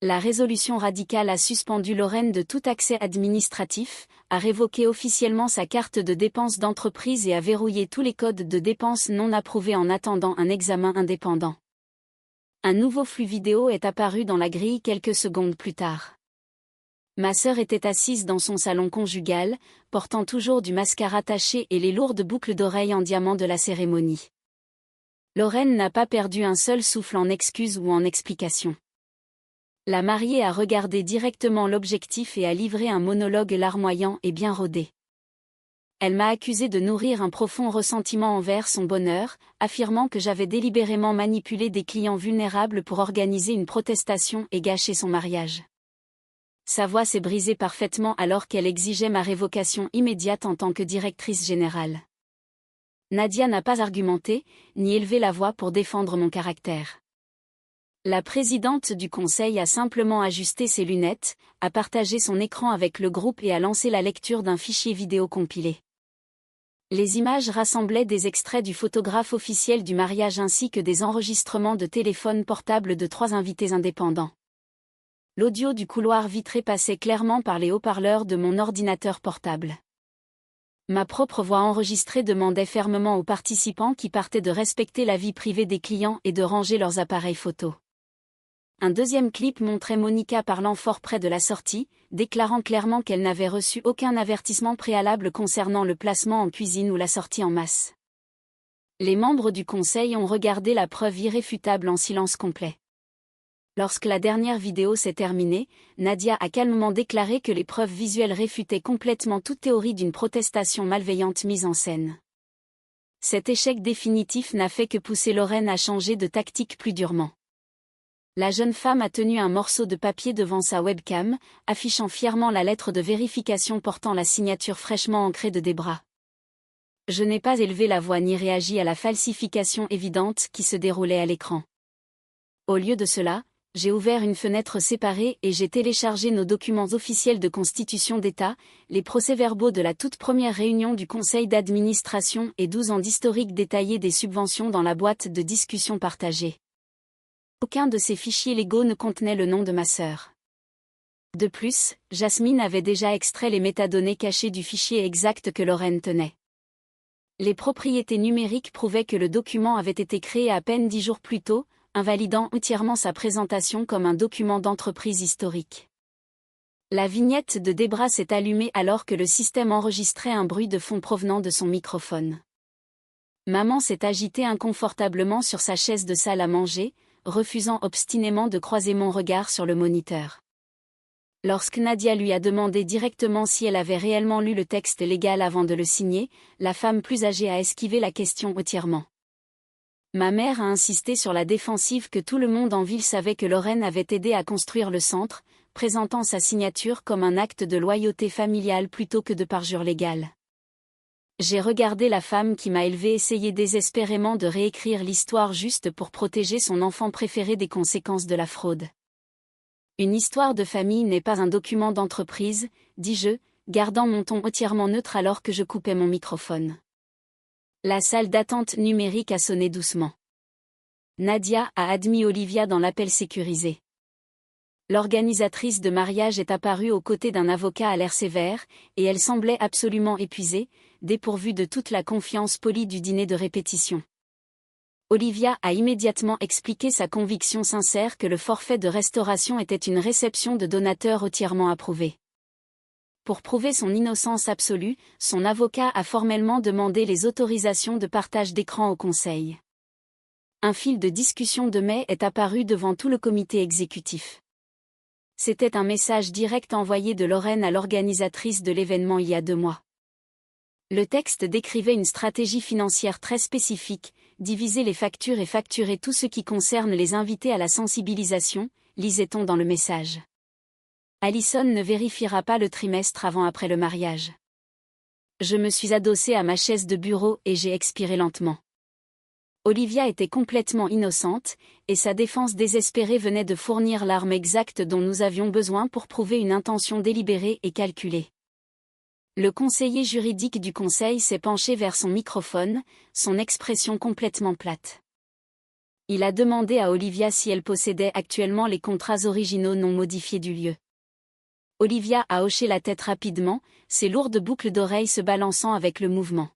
La résolution radicale a suspendu Lorraine de tout accès administratif, a révoqué officiellement sa carte de dépenses d'entreprise et a verrouillé tous les codes de dépenses non approuvés en attendant un examen indépendant. Un nouveau flux vidéo est apparu dans la grille quelques secondes plus tard. Ma sœur était assise dans son salon conjugal, portant toujours du mascara taché et les lourdes boucles d'oreilles en diamant de la cérémonie. Lorraine n'a pas perdu un seul souffle en excuses ou en explications. La mariée a regardé directement l'objectif et a livré un monologue larmoyant et bien rodé. Elle m'a accusé de nourrir un profond ressentiment envers son bonheur, affirmant que j'avais délibérément manipulé des clients vulnérables pour organiser une protestation et gâcher son mariage. Sa voix s'est brisée parfaitement alors qu'elle exigeait ma révocation immédiate en tant que directrice générale. Nadia n'a pas argumenté, ni élevé la voix pour défendre mon caractère. La présidente du conseil a simplement ajusté ses lunettes, a partagé son écran avec le groupe et a lancé la lecture d'un fichier vidéo compilé. Les images rassemblaient des extraits du photographe officiel du mariage ainsi que des enregistrements de téléphones portables de 3 invités indépendants. L'audio du couloir vitré passait clairement par les haut-parleurs de mon ordinateur portable. Ma propre voix enregistrée demandait fermement aux participants qui partaient de respecter la vie privée des clients et de ranger leurs appareils photo. Un deuxième clip montrait Monica parlant fort près de la sortie, déclarant clairement qu'elle n'avait reçu aucun avertissement préalable concernant le placement en cuisine ou la sortie en masse. Les membres du conseil ont regardé la preuve irréfutable en silence complet. Lorsque la dernière vidéo s'est terminée, Nadia a calmement déclaré que les preuves visuelles réfutaient complètement toute théorie d'une protestation malveillante mise en scène. Cet échec définitif n'a fait que pousser Lorraine à changer de tactique plus durement. La jeune femme a tenu un morceau de papier devant sa webcam, affichant fièrement la lettre de vérification portant la signature fraîchement ancrée de Debra. Je n'ai pas élevé la voix ni réagi à la falsification évidente qui se déroulait à l'écran. Au lieu de cela, j'ai ouvert une fenêtre séparée et j'ai téléchargé nos documents officiels de constitution d'État, les procès-verbaux de la toute première réunion du conseil d'administration et 12 ans d'historique détaillé des subventions dans la boîte de discussion partagée. Aucun de ces fichiers légaux ne contenait le nom de ma sœur. De plus, Jasmine avait déjà extrait les métadonnées cachées du fichier exact que Lorraine tenait. Les propriétés numériques prouvaient que le document avait été créé à peine 10 jours plus tôt, invalidant entièrement sa présentation comme un document d'entreprise historique. La vignette de Debra s'est allumée alors que le système enregistrait un bruit de fond provenant de son microphone. Maman s'est agitée inconfortablement sur sa chaise de salle à manger, refusant obstinément de croiser mon regard sur le moniteur. Lorsque Nadia lui a demandé directement si elle avait réellement lu le texte légal avant de le signer, la femme plus âgée a esquivé la question hautement. Ma mère a insisté sur la défensive que tout le monde en ville savait que Lorraine avait aidé à construire le centre, présentant sa signature comme un acte de loyauté familiale plutôt que de parjure légale. J'ai regardé la femme qui m'a élevée essayer désespérément de réécrire l'histoire juste pour protéger son enfant préféré des conséquences de la fraude. Une histoire de famille n'est pas un document d'entreprise, dis-je, gardant mon ton entièrement neutre alors que je coupais mon microphone. La salle d'attente numérique a sonné doucement. Nadia a admis Olivia dans l'appel sécurisé. L'organisatrice de mariage est apparue aux côtés d'un avocat à l'air sévère, et elle semblait absolument épuisée, dépourvue de toute la confiance polie du dîner de répétition. Olivia a immédiatement expliqué sa conviction sincère que le forfait de restauration était une réception de donateurs entièrement approuvée. Pour prouver son innocence absolue, son avocat a formellement demandé les autorisations de partage d'écran au conseil. Un fil de discussion de mai est apparu devant tout le comité exécutif. C'était un message direct envoyé de Lorraine à l'organisatrice de l'événement il y a 2 mois. Le texte décrivait une stratégie financière très spécifique, diviser les factures et facturer tout ce qui concerne les invités à la sensibilisation, lisait-on dans le message. Alison ne vérifiera pas le trimestre avant-après le mariage. Je me suis adossée à ma chaise de bureau et j'ai expiré lentement. Olivia était complètement innocente, et sa défense désespérée venait de fournir l'arme exacte dont nous avions besoin pour prouver une intention délibérée et calculée. Le conseiller juridique du conseil s'est penché vers son microphone, son expression complètement plate. Il a demandé à Olivia si elle possédait actuellement les contrats originaux non modifiés du lieu. Olivia a hoché la tête rapidement, ses lourdes boucles d'oreilles se balançant avec le mouvement.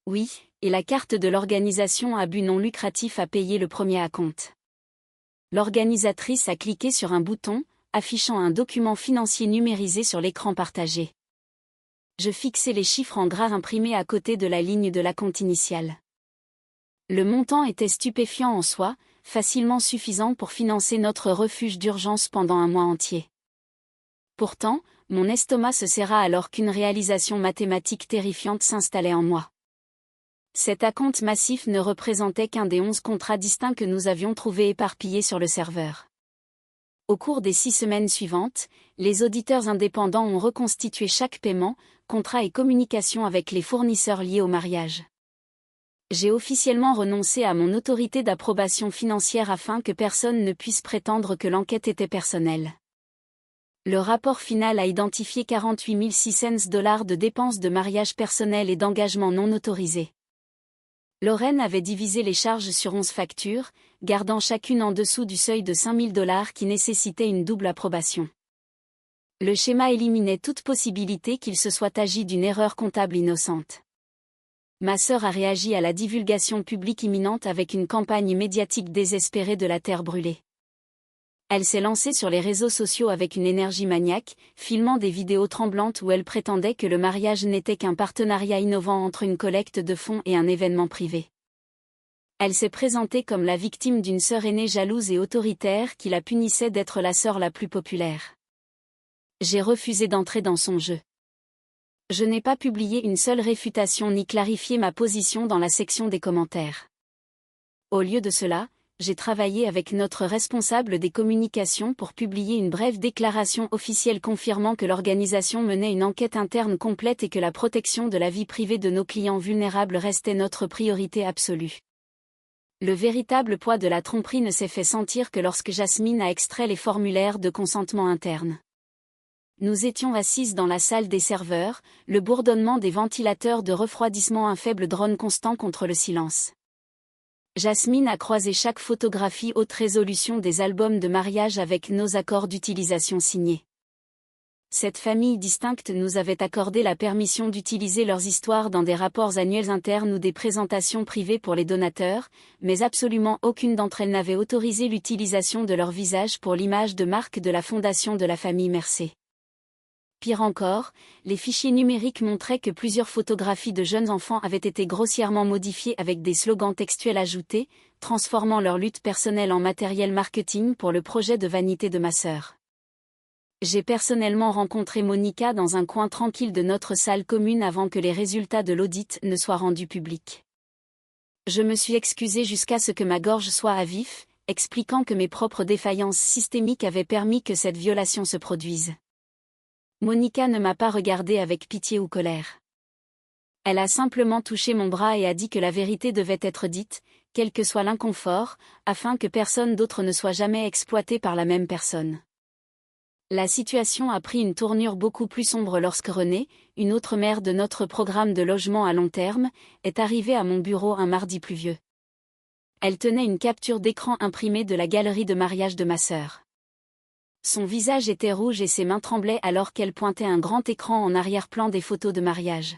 Oui, et la carte de l'organisation à but non lucratif a payé le premier acompte. L'organisatrice a cliqué sur un bouton, affichant un document financier numérisé sur l'écran partagé. Je fixai les chiffres en gras imprimés à côté de la ligne de l'acompte initial. Le montant était stupéfiant en soi, facilement suffisant pour financer notre refuge d'urgence pendant un mois entier. Pourtant, mon estomac se serra alors qu'une réalisation mathématique terrifiante s'installait en moi. Cet acompte massif ne représentait qu'un des 11 contrats distincts que nous avions trouvés éparpillés sur le serveur. Au cours des 6 semaines suivantes, les auditeurs indépendants ont reconstitué chaque paiement, contrat et communication avec les fournisseurs liés au mariage. J'ai officiellement renoncé à mon autorité d'approbation financière afin que personne ne puisse prétendre que l'enquête était personnelle. Le rapport final a identifié 48 600 $ de dépenses de mariage personnel et d'engagement non autorisés. Lorraine avait divisé les charges sur 11 factures, gardant chacune en dessous du seuil de 5 000 $ qui nécessitait une double approbation. Le schéma éliminait toute possibilité qu'il se soit agi d'une erreur comptable innocente. Ma sœur a réagi à la divulgation publique imminente avec une campagne médiatique désespérée de la terre brûlée. Elle s'est lancée sur les réseaux sociaux avec une énergie maniaque, filmant des vidéos tremblantes où elle prétendait que le mariage n'était qu'un partenariat innovant entre une collecte de fonds et un événement privé. Elle s'est présentée comme la victime d'une sœur aînée jalouse et autoritaire qui la punissait d'être la sœur la plus populaire. J'ai refusé d'entrer dans son jeu. Je n'ai pas publié une seule réfutation ni clarifié ma position dans la section des commentaires. Au lieu de cela, j'ai travaillé avec notre responsable des communications pour publier une brève déclaration officielle confirmant que l'organisation menait une enquête interne complète et que la protection de la vie privée de nos clients vulnérables restait notre priorité absolue. Le véritable poids de la tromperie ne s'est fait sentir que lorsque Jasmine a extrait les formulaires de consentement interne. Nous étions assises dans la salle des serveurs, le bourdonnement des ventilateurs de refroidissement, un faible drone constant contre le silence. Jasmine a croisé chaque photographie haute résolution des albums de mariage avec nos accords d'utilisation signés. Cette famille distincte nous avait accordé la permission d'utiliser leurs histoires dans des rapports annuels internes ou des présentations privées pour les donateurs, mais absolument aucune d'entre elles n'avait autorisé l'utilisation de leur visage pour l'image de marque de la fondation de la famille Mercé. Pire encore, les fichiers numériques montraient que plusieurs photographies de jeunes enfants avaient été grossièrement modifiées avec des slogans textuels ajoutés, transformant leur lutte personnelle en matériel marketing pour le projet de vanité de ma sœur. J'ai personnellement rencontré Monica dans un coin tranquille de notre salle commune avant que les résultats de l'audit ne soient rendus publics. Je me suis excusée jusqu'à ce que ma gorge soit à vif, expliquant que mes propres défaillances systémiques avaient permis que cette violation se produise. Monica ne m'a pas regardée avec pitié ou colère. Elle a simplement touché mon bras et a dit que la vérité devait être dite, quel que soit l'inconfort, afin que personne d'autre ne soit jamais exploité par la même personne. La situation a pris une tournure beaucoup plus sombre lorsque Renée, une autre mère de notre programme de logement à long terme, est arrivée à mon bureau un mardi pluvieux. Elle tenait une capture d'écran imprimée de la galerie de mariage de ma sœur. Son visage était rouge et ses mains tremblaient alors qu'elle pointait un grand écran en arrière-plan des photos de mariage.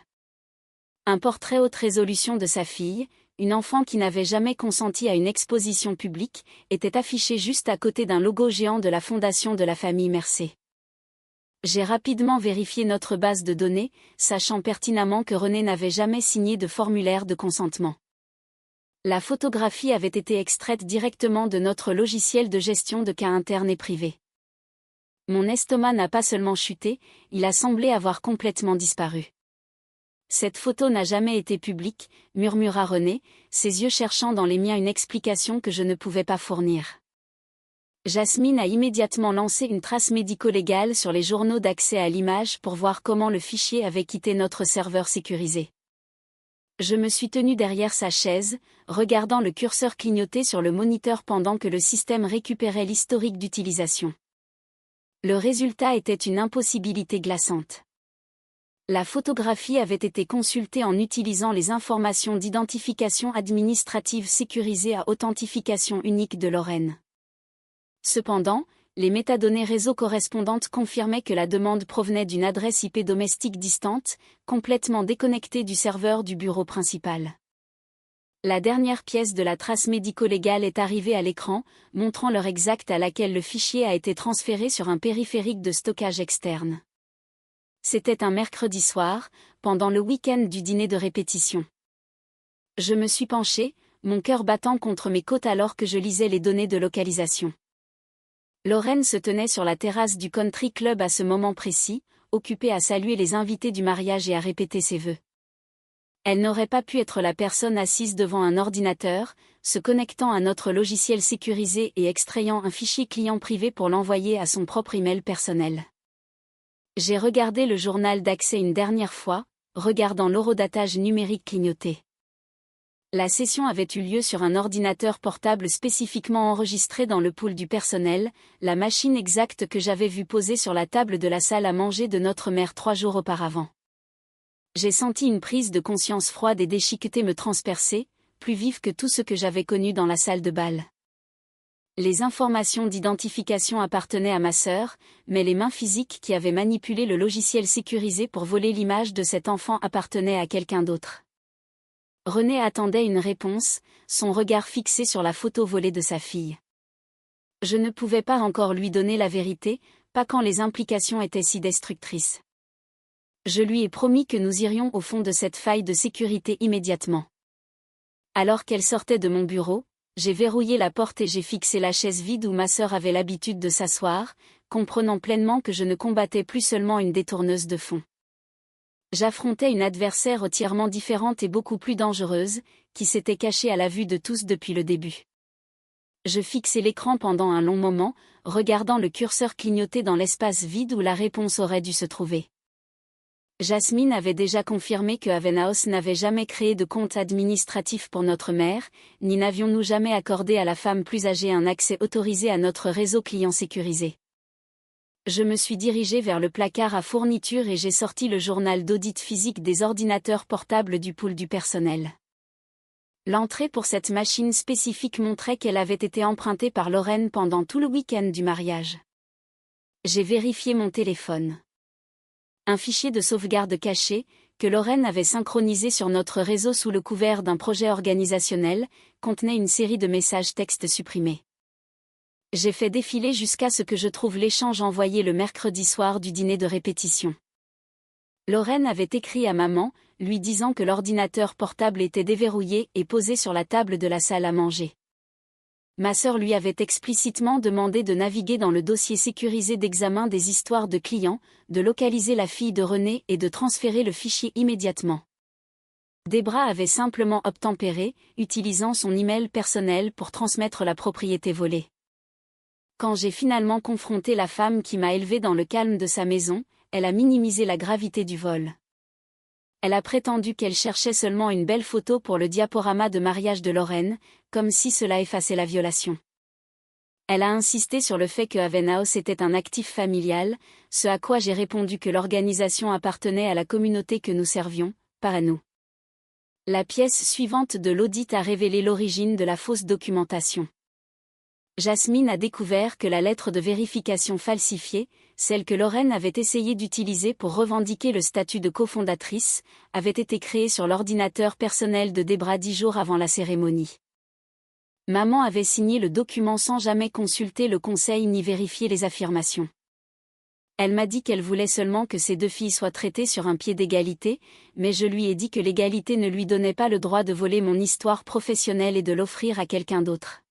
Un portrait haute résolution de sa fille, une enfant qui n'avait jamais consenti à une exposition publique, était affiché juste à côté d'un logo géant de la fondation de la famille Mercé. J'ai rapidement vérifié notre base de données, sachant pertinemment que Renée n'avait jamais signé de formulaire de consentement. La photographie avait été extraite directement de notre logiciel de gestion de cas internes et privés. Mon estomac n'a pas seulement chuté, il a semblé avoir complètement disparu. Cette photo n'a jamais été publique, murmura Renée, ses yeux cherchant dans les miens une explication que je ne pouvais pas fournir. Jasmine a immédiatement lancé une trace médico-légale sur les journaux d'accès à l'image pour voir comment le fichier avait quitté notre serveur sécurisé. Je me suis tenue derrière sa chaise, regardant le curseur clignoter sur le moniteur pendant que le système récupérait l'historique d'utilisation. Le résultat était une impossibilité glaçante. La photographie avait été consultée en utilisant les informations d'identification administrative sécurisée à authentification unique de Lorraine. Cependant, les métadonnées réseau correspondantes confirmaient que la demande provenait d'une adresse IP domestique distante, complètement déconnectée du serveur du bureau principal. La dernière pièce de la trace médico-légale est arrivée à l'écran, montrant l'heure exacte à laquelle le fichier a été transféré sur un périphérique de stockage externe. C'était un mercredi soir, pendant le week-end du dîner de répétition. Je me suis penchée, mon cœur battant contre mes côtes alors que je lisais les données de localisation. Lorraine se tenait sur la terrasse du country club à ce moment précis, occupée à saluer les invités du mariage et à répéter ses vœux. Elle n'aurait pas pu être la personne assise devant un ordinateur, se connectant à notre logiciel sécurisé et extrayant un fichier client privé pour l'envoyer à son propre email personnel. J'ai regardé le journal d'accès une dernière fois, regardant l'horodatage numérique clignoter. La session avait eu lieu sur un ordinateur portable spécifiquement enregistré dans le pool du personnel, la machine exacte que j'avais vue posée sur la table de la salle à manger de notre mère 3 jours auparavant. J'ai senti une prise de conscience froide et déchiquetée me transpercer, plus vive que tout ce que j'avais connu dans la salle de bal. Les informations d'identification appartenaient à ma sœur, mais les mains physiques qui avaient manipulé le logiciel sécurisé pour voler l'image de cet enfant appartenaient à quelqu'un d'autre. René attendait une réponse, son regard fixé sur la photo volée de sa fille. Je ne pouvais pas encore lui donner la vérité, pas quand les implications étaient si destructrices. Je lui ai promis que nous irions au fond de cette faille de sécurité immédiatement. Alors qu'elle sortait de mon bureau, j'ai verrouillé la porte et j'ai fixé la chaise vide où ma sœur avait l'habitude de s'asseoir, comprenant pleinement que je ne combattais plus seulement une détourneuse de fonds. J'affrontais une adversaire entièrement différente et beaucoup plus dangereuse, qui s'était cachée à la vue de tous depuis le début. Je fixai l'écran pendant un long moment, regardant le curseur clignoter dans l'espace vide où la réponse aurait dû se trouver. Jasmine avait déjà confirmé que Havenhouse n'avait jamais créé de compte administratif pour notre mère, ni n'avions-nous jamais accordé à la femme plus âgée un accès autorisé à notre réseau client sécurisé. Je me suis dirigé vers le placard à fournitures et j'ai sorti le journal d'audit physique des ordinateurs portables du pool du personnel. L'entrée pour cette machine spécifique montrait qu'elle avait été empruntée par Lorraine pendant tout le week-end du mariage. J'ai vérifié mon téléphone. Un fichier de sauvegarde caché, que Lorraine avait synchronisé sur notre réseau sous le couvert d'un projet organisationnel, contenait une série de messages textes supprimés. J'ai fait défiler jusqu'à ce que je trouve l'échange envoyé le mercredi soir du dîner de répétition. Lorraine avait écrit à maman, lui disant que l'ordinateur portable était déverrouillé et posé sur la table de la salle à manger. Ma sœur lui avait explicitement demandé de naviguer dans le dossier sécurisé d'examen des histoires de clients, de localiser la fille de René et de transférer le fichier immédiatement. Debra avait simplement obtempéré, utilisant son email personnel pour transmettre la propriété volée. Quand j'ai finalement confronté la femme qui m'a élevée dans le calme de sa maison, elle a minimisé la gravité du vol. Elle a prétendu qu'elle cherchait seulement une belle photo pour le diaporama de mariage de Lorraine, comme si cela effaçait la violation. Elle a insisté sur le fait que Havenhouse était un actif familial, ce à quoi j'ai répondu que l'organisation appartenait à la communauté que nous servions, pas à nous. La pièce suivante de l'audit a révélé l'origine de la fausse documentation. Jasmine a découvert que la lettre de vérification falsifiée, celle que Lorraine avait essayé d'utiliser pour revendiquer le statut de cofondatrice, avait été créée sur l'ordinateur personnel de Debra 10 jours avant la cérémonie. Maman avait signé le document sans jamais consulter le conseil ni vérifier les affirmations. Elle m'a dit qu'elle voulait seulement que ses deux filles soient traitées sur un pied d'égalité, mais je lui ai dit que l'égalité ne lui donnait pas le droit de voler mon histoire professionnelle et de l'offrir à quelqu'un d'autre.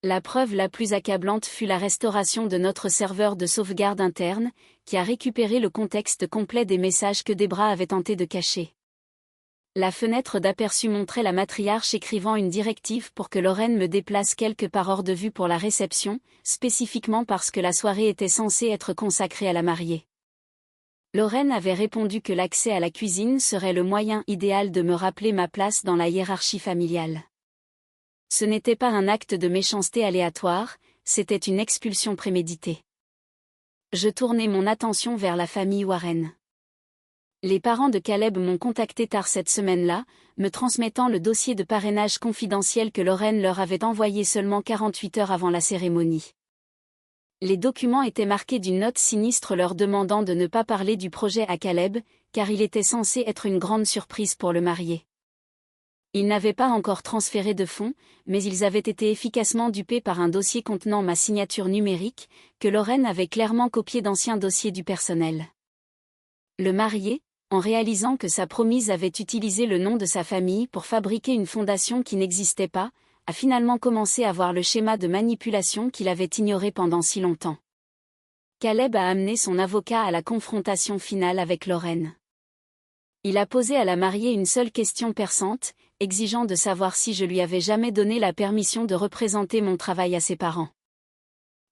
La preuve la plus accablante fut la restauration de notre serveur de sauvegarde interne, qui a récupéré le contexte complet des messages que Debra avait tenté de cacher. La fenêtre d'aperçu montrait la matriarche écrivant une directive pour que Lorraine me déplace quelque part hors de vue pour la réception, spécifiquement parce que la soirée était censée être consacrée à la mariée. Lorraine avait répondu que l'accès à la cuisine serait le moyen idéal de me rappeler ma place dans la hiérarchie familiale. Ce n'était pas un acte de méchanceté aléatoire, c'était une expulsion préméditée. Je tournai mon attention vers la famille Warren. Les parents de Caleb m'ont contacté tard cette semaine-là, me transmettant le dossier de parrainage confidentiel que Lorraine leur avait envoyé seulement 48 heures avant la cérémonie. Les documents étaient marqués d'une note sinistre leur demandant de ne pas parler du projet à Caleb, car il était censé être une grande surprise pour le marié. Ils n'avaient pas encore transféré de fonds, mais ils avaient été efficacement dupés par un dossier contenant ma signature numérique, que Lorraine avait clairement copié d'anciens dossiers du personnel. Le marié, en réalisant que sa promise avait utilisé le nom de sa famille pour fabriquer une fondation qui n'existait pas, a finalement commencé à voir le schéma de manipulation qu'il avait ignoré pendant si longtemps. Caleb a amené son avocat à la confrontation finale avec Lorraine. Il a posé à la mariée une seule question perçante, exigeant de savoir si je lui avais jamais donné la permission de représenter mon travail à ses parents.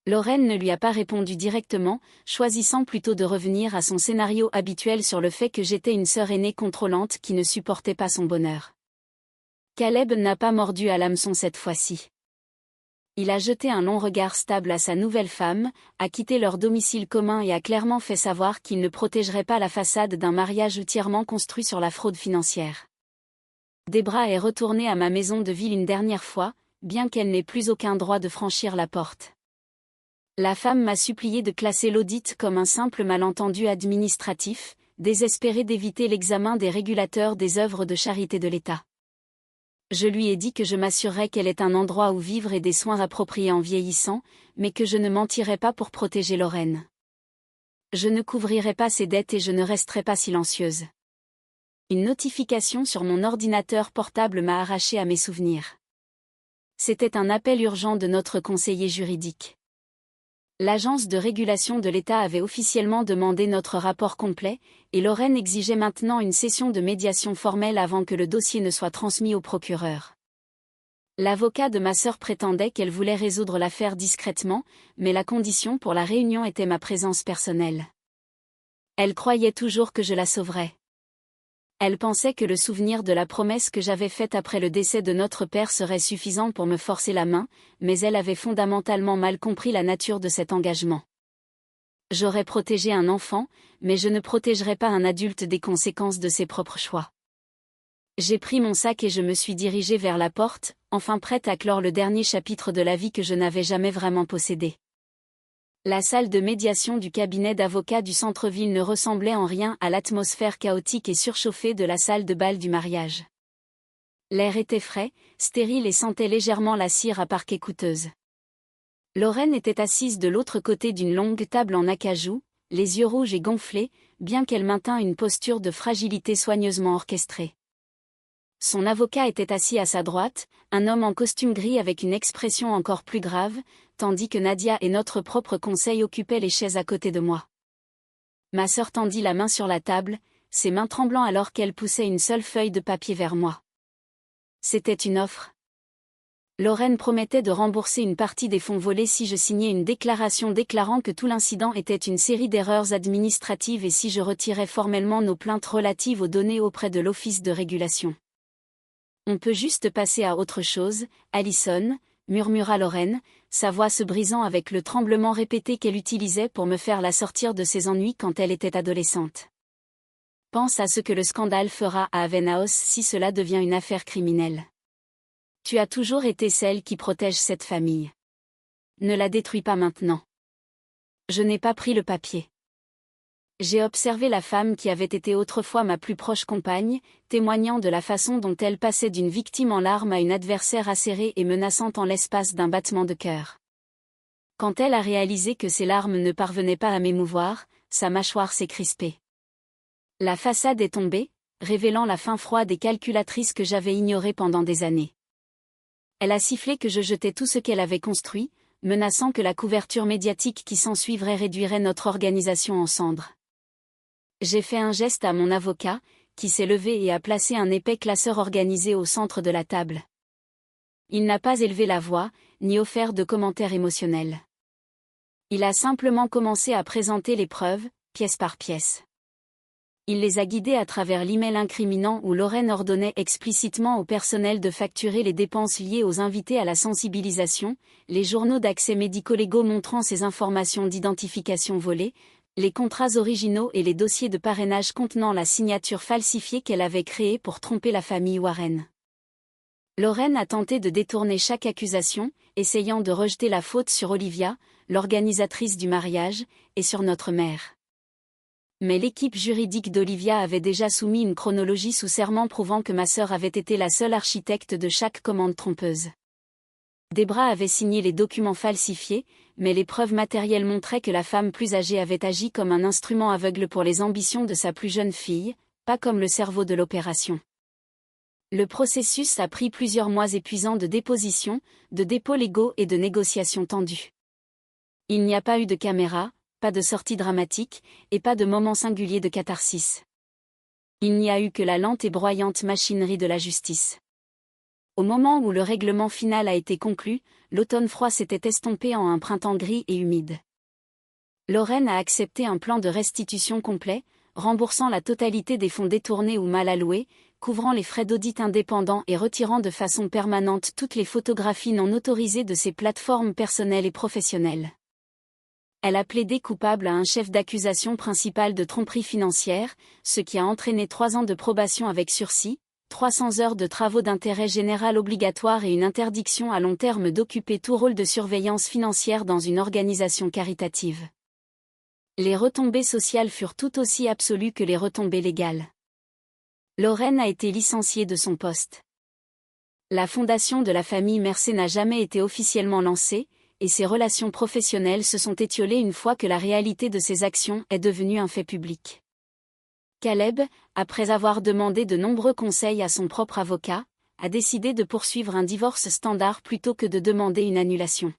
Lorraine ne lui a pas répondu directement, choisissant plutôt de revenir à son scénario habituel sur le fait que j'étais une sœur aînée contrôlante qui ne supportait pas son bonheur. Caleb n'a pas mordu à l'hameçon cette fois-ci. Il a jeté un long regard stable à sa nouvelle femme, a quitté leur domicile commun et a clairement fait savoir qu'il ne protégerait pas la façade d'un mariage entièrement construit sur la fraude financière. Debra est retournée à ma maison de ville une dernière fois, bien qu'elle n'ait plus aucun droit de franchir la porte. La femme m'a supplié de classer l'audit comme un simple malentendu administratif, désespérée d'éviter l'examen des régulateurs des œuvres de charité de l'État. Je lui ai dit que je m'assurerais qu'elle ait un endroit où vivre et des soins appropriés en vieillissant, mais que je ne mentirais pas pour protéger Lorraine. Je ne couvrirai pas ses dettes et je ne resterai pas silencieuse. Une notification sur mon ordinateur portable m'a arraché à mes souvenirs. C'était un appel urgent de notre conseiller juridique. L'Agence de régulation de l'État avait officiellement demandé notre rapport complet, et Lorraine exigeait maintenant une session de médiation formelle avant que le dossier ne soit transmis au procureur. L'avocat de ma sœur prétendait qu'elle voulait résoudre l'affaire discrètement, mais la condition pour la réunion était ma présence personnelle. Elle croyait toujours que je la sauverais. Elle pensait que le souvenir de la promesse que j'avais faite après le décès de notre père serait suffisant pour me forcer la main, mais elle avait fondamentalement mal compris la nature de cet engagement. J'aurais protégé un enfant, mais je ne protégerais pas un adulte des conséquences de ses propres choix. J'ai pris mon sac et je me suis dirigée vers la porte, enfin prête à clore le dernier chapitre de la vie que je n'avais jamais vraiment possédée. La salle de médiation du cabinet d'avocats du centre-ville ne ressemblait en rien à l'atmosphère chaotique et surchauffée de la salle de bal du mariage. L'air était frais, stérile et sentait légèrement la cire à parquet coûteuse. Lorraine était assise de l'autre côté d'une longue table en acajou, les yeux rouges et gonflés, bien qu'elle maintînt une posture de fragilité soigneusement orchestrée. Son avocat était assis à sa droite, un homme en costume gris avec une expression encore plus grave, tandis que Nadia et notre propre conseil occupaient les chaises à côté de moi. Ma sœur tendit la main sur la table, ses mains tremblant alors qu'elle poussait une seule feuille de papier vers moi. C'était une offre. Lorraine promettait de rembourser une partie des fonds volés si je signais une déclaration déclarant que tout l'incident était une série d'erreurs administratives et si je retirais formellement nos plaintes relatives aux données auprès de l'Office de régulation. On peut juste passer à autre chose, Allison, murmura Lorraine, sa voix se brisant avec le tremblement répété qu'elle utilisait pour me faire la sortir de ses ennuis quand elle était adolescente. Pense à ce que le scandale fera à Avenhaus si cela devient une affaire criminelle. Tu as toujours été celle qui protège cette famille. Ne la détruis pas maintenant. Je n'ai pas pris le papier. J'ai observé la femme qui avait été autrefois ma plus proche compagne, témoignant de la façon dont elle passait d'une victime en larmes à une adversaire acérée et menaçante en l'espace d'un battement de cœur. Quand elle a réalisé que ses larmes ne parvenaient pas à m'émouvoir, sa mâchoire s'est crispée. La façade est tombée, révélant la fin froide et calculatrice que j'avais ignorée pendant des années. Elle a sifflé que je jetais tout ce qu'elle avait construit, menaçant que la couverture médiatique qui s'ensuivrait réduirait notre organisation en cendres. J'ai fait un geste à mon avocat, qui s'est levé et a placé un épais classeur organisé au centre de la table. Il n'a pas élevé la voix, ni offert de commentaires émotionnels. Il a simplement commencé à présenter les preuves, pièce par pièce. Il les a guidées à travers l'email incriminant où Lorraine ordonnait explicitement au personnel de facturer les dépenses liées aux invités à la sensibilisation, les journaux d'accès médico-légaux montrant ces informations d'identification volées, les contrats originaux et les dossiers de parrainage contenant la signature falsifiée qu'elle avait créée pour tromper la famille Warren. Lorraine a tenté de détourner chaque accusation, essayant de rejeter la faute sur Olivia, l'organisatrice du mariage, et sur notre mère. Mais l'équipe juridique d'Olivia avait déjà soumis une chronologie sous serment prouvant que ma sœur avait été la seule architecte de chaque commande trompeuse. Debra avait signé les documents falsifiés, mais les preuves matérielles montraient que la femme plus âgée avait agi comme un instrument aveugle pour les ambitions de sa plus jeune fille, pas comme le cerveau de l'opération. Le processus a pris plusieurs mois épuisants de dépositions, de dépôts légaux et de négociations tendues. Il n'y a pas eu de caméra, pas de sortie dramatique, et pas de moment singulier de catharsis. Il n'y a eu que la lente et broyante machinerie de la justice. Au moment où le règlement final a été conclu, l'automne froid s'était estompé en un printemps gris et humide. Lorraine a accepté un plan de restitution complet, remboursant la totalité des fonds détournés ou mal alloués, couvrant les frais d'audit indépendants et retirant de façon permanente toutes les photographies non autorisées de ses plateformes personnelles et professionnelles. Elle a plaidé coupable à un chef d'accusation principal de tromperie financière, ce qui a entraîné 3 ans de probation avec sursis, 300 heures de travaux d'intérêt général obligatoires et une interdiction à long terme d'occuper tout rôle de surveillance financière dans une organisation caritative. Les retombées sociales furent tout aussi absolues que les retombées légales. Lorraine a été licenciée de son poste. La fondation de la famille Mercé n'a jamais été officiellement lancée, et ses relations professionnelles se sont étiolées une fois que la réalité de ses actions est devenue un fait public. Caleb, après avoir demandé de nombreux conseils à son propre avocat, a décidé de poursuivre un divorce standard plutôt que de demander une annulation.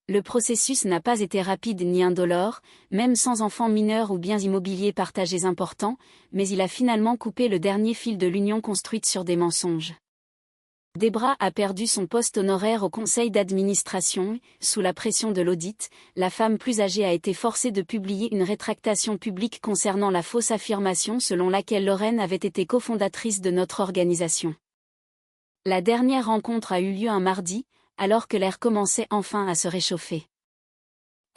Le processus n'a pas été rapide ni indolore, même sans enfants mineurs ou biens immobiliers partagés importants, mais il a finalement coupé le dernier fil de l'union construite sur des mensonges. Debra a perdu son poste honoraire au conseil d'administration. Sous la pression de l'audit, la femme plus âgée a été forcée de publier une rétractation publique concernant la fausse affirmation selon laquelle Lorraine avait été cofondatrice de notre organisation. La dernière rencontre a eu lieu un mardi, alors que l'air commençait enfin à se réchauffer.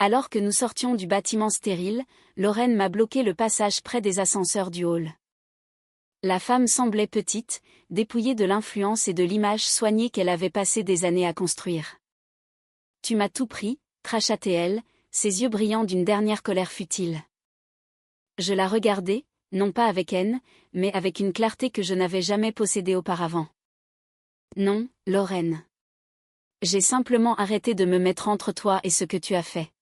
Alors que nous sortions du bâtiment stérile, Lorraine m'a bloqué le passage près des ascenseurs du hall. La femme semblait petite, dépouillée de l'influence et de l'image soignée qu'elle avait passé des années à construire. « Tu m'as tout pris », cracha-t-elle, ses yeux brillants d'une dernière colère futile. Je la regardai, non pas avec haine, mais avec une clarté que je n'avais jamais possédée auparavant. « Non, Lorraine. J'ai simplement arrêté de me mettre entre toi et ce que tu as fait. »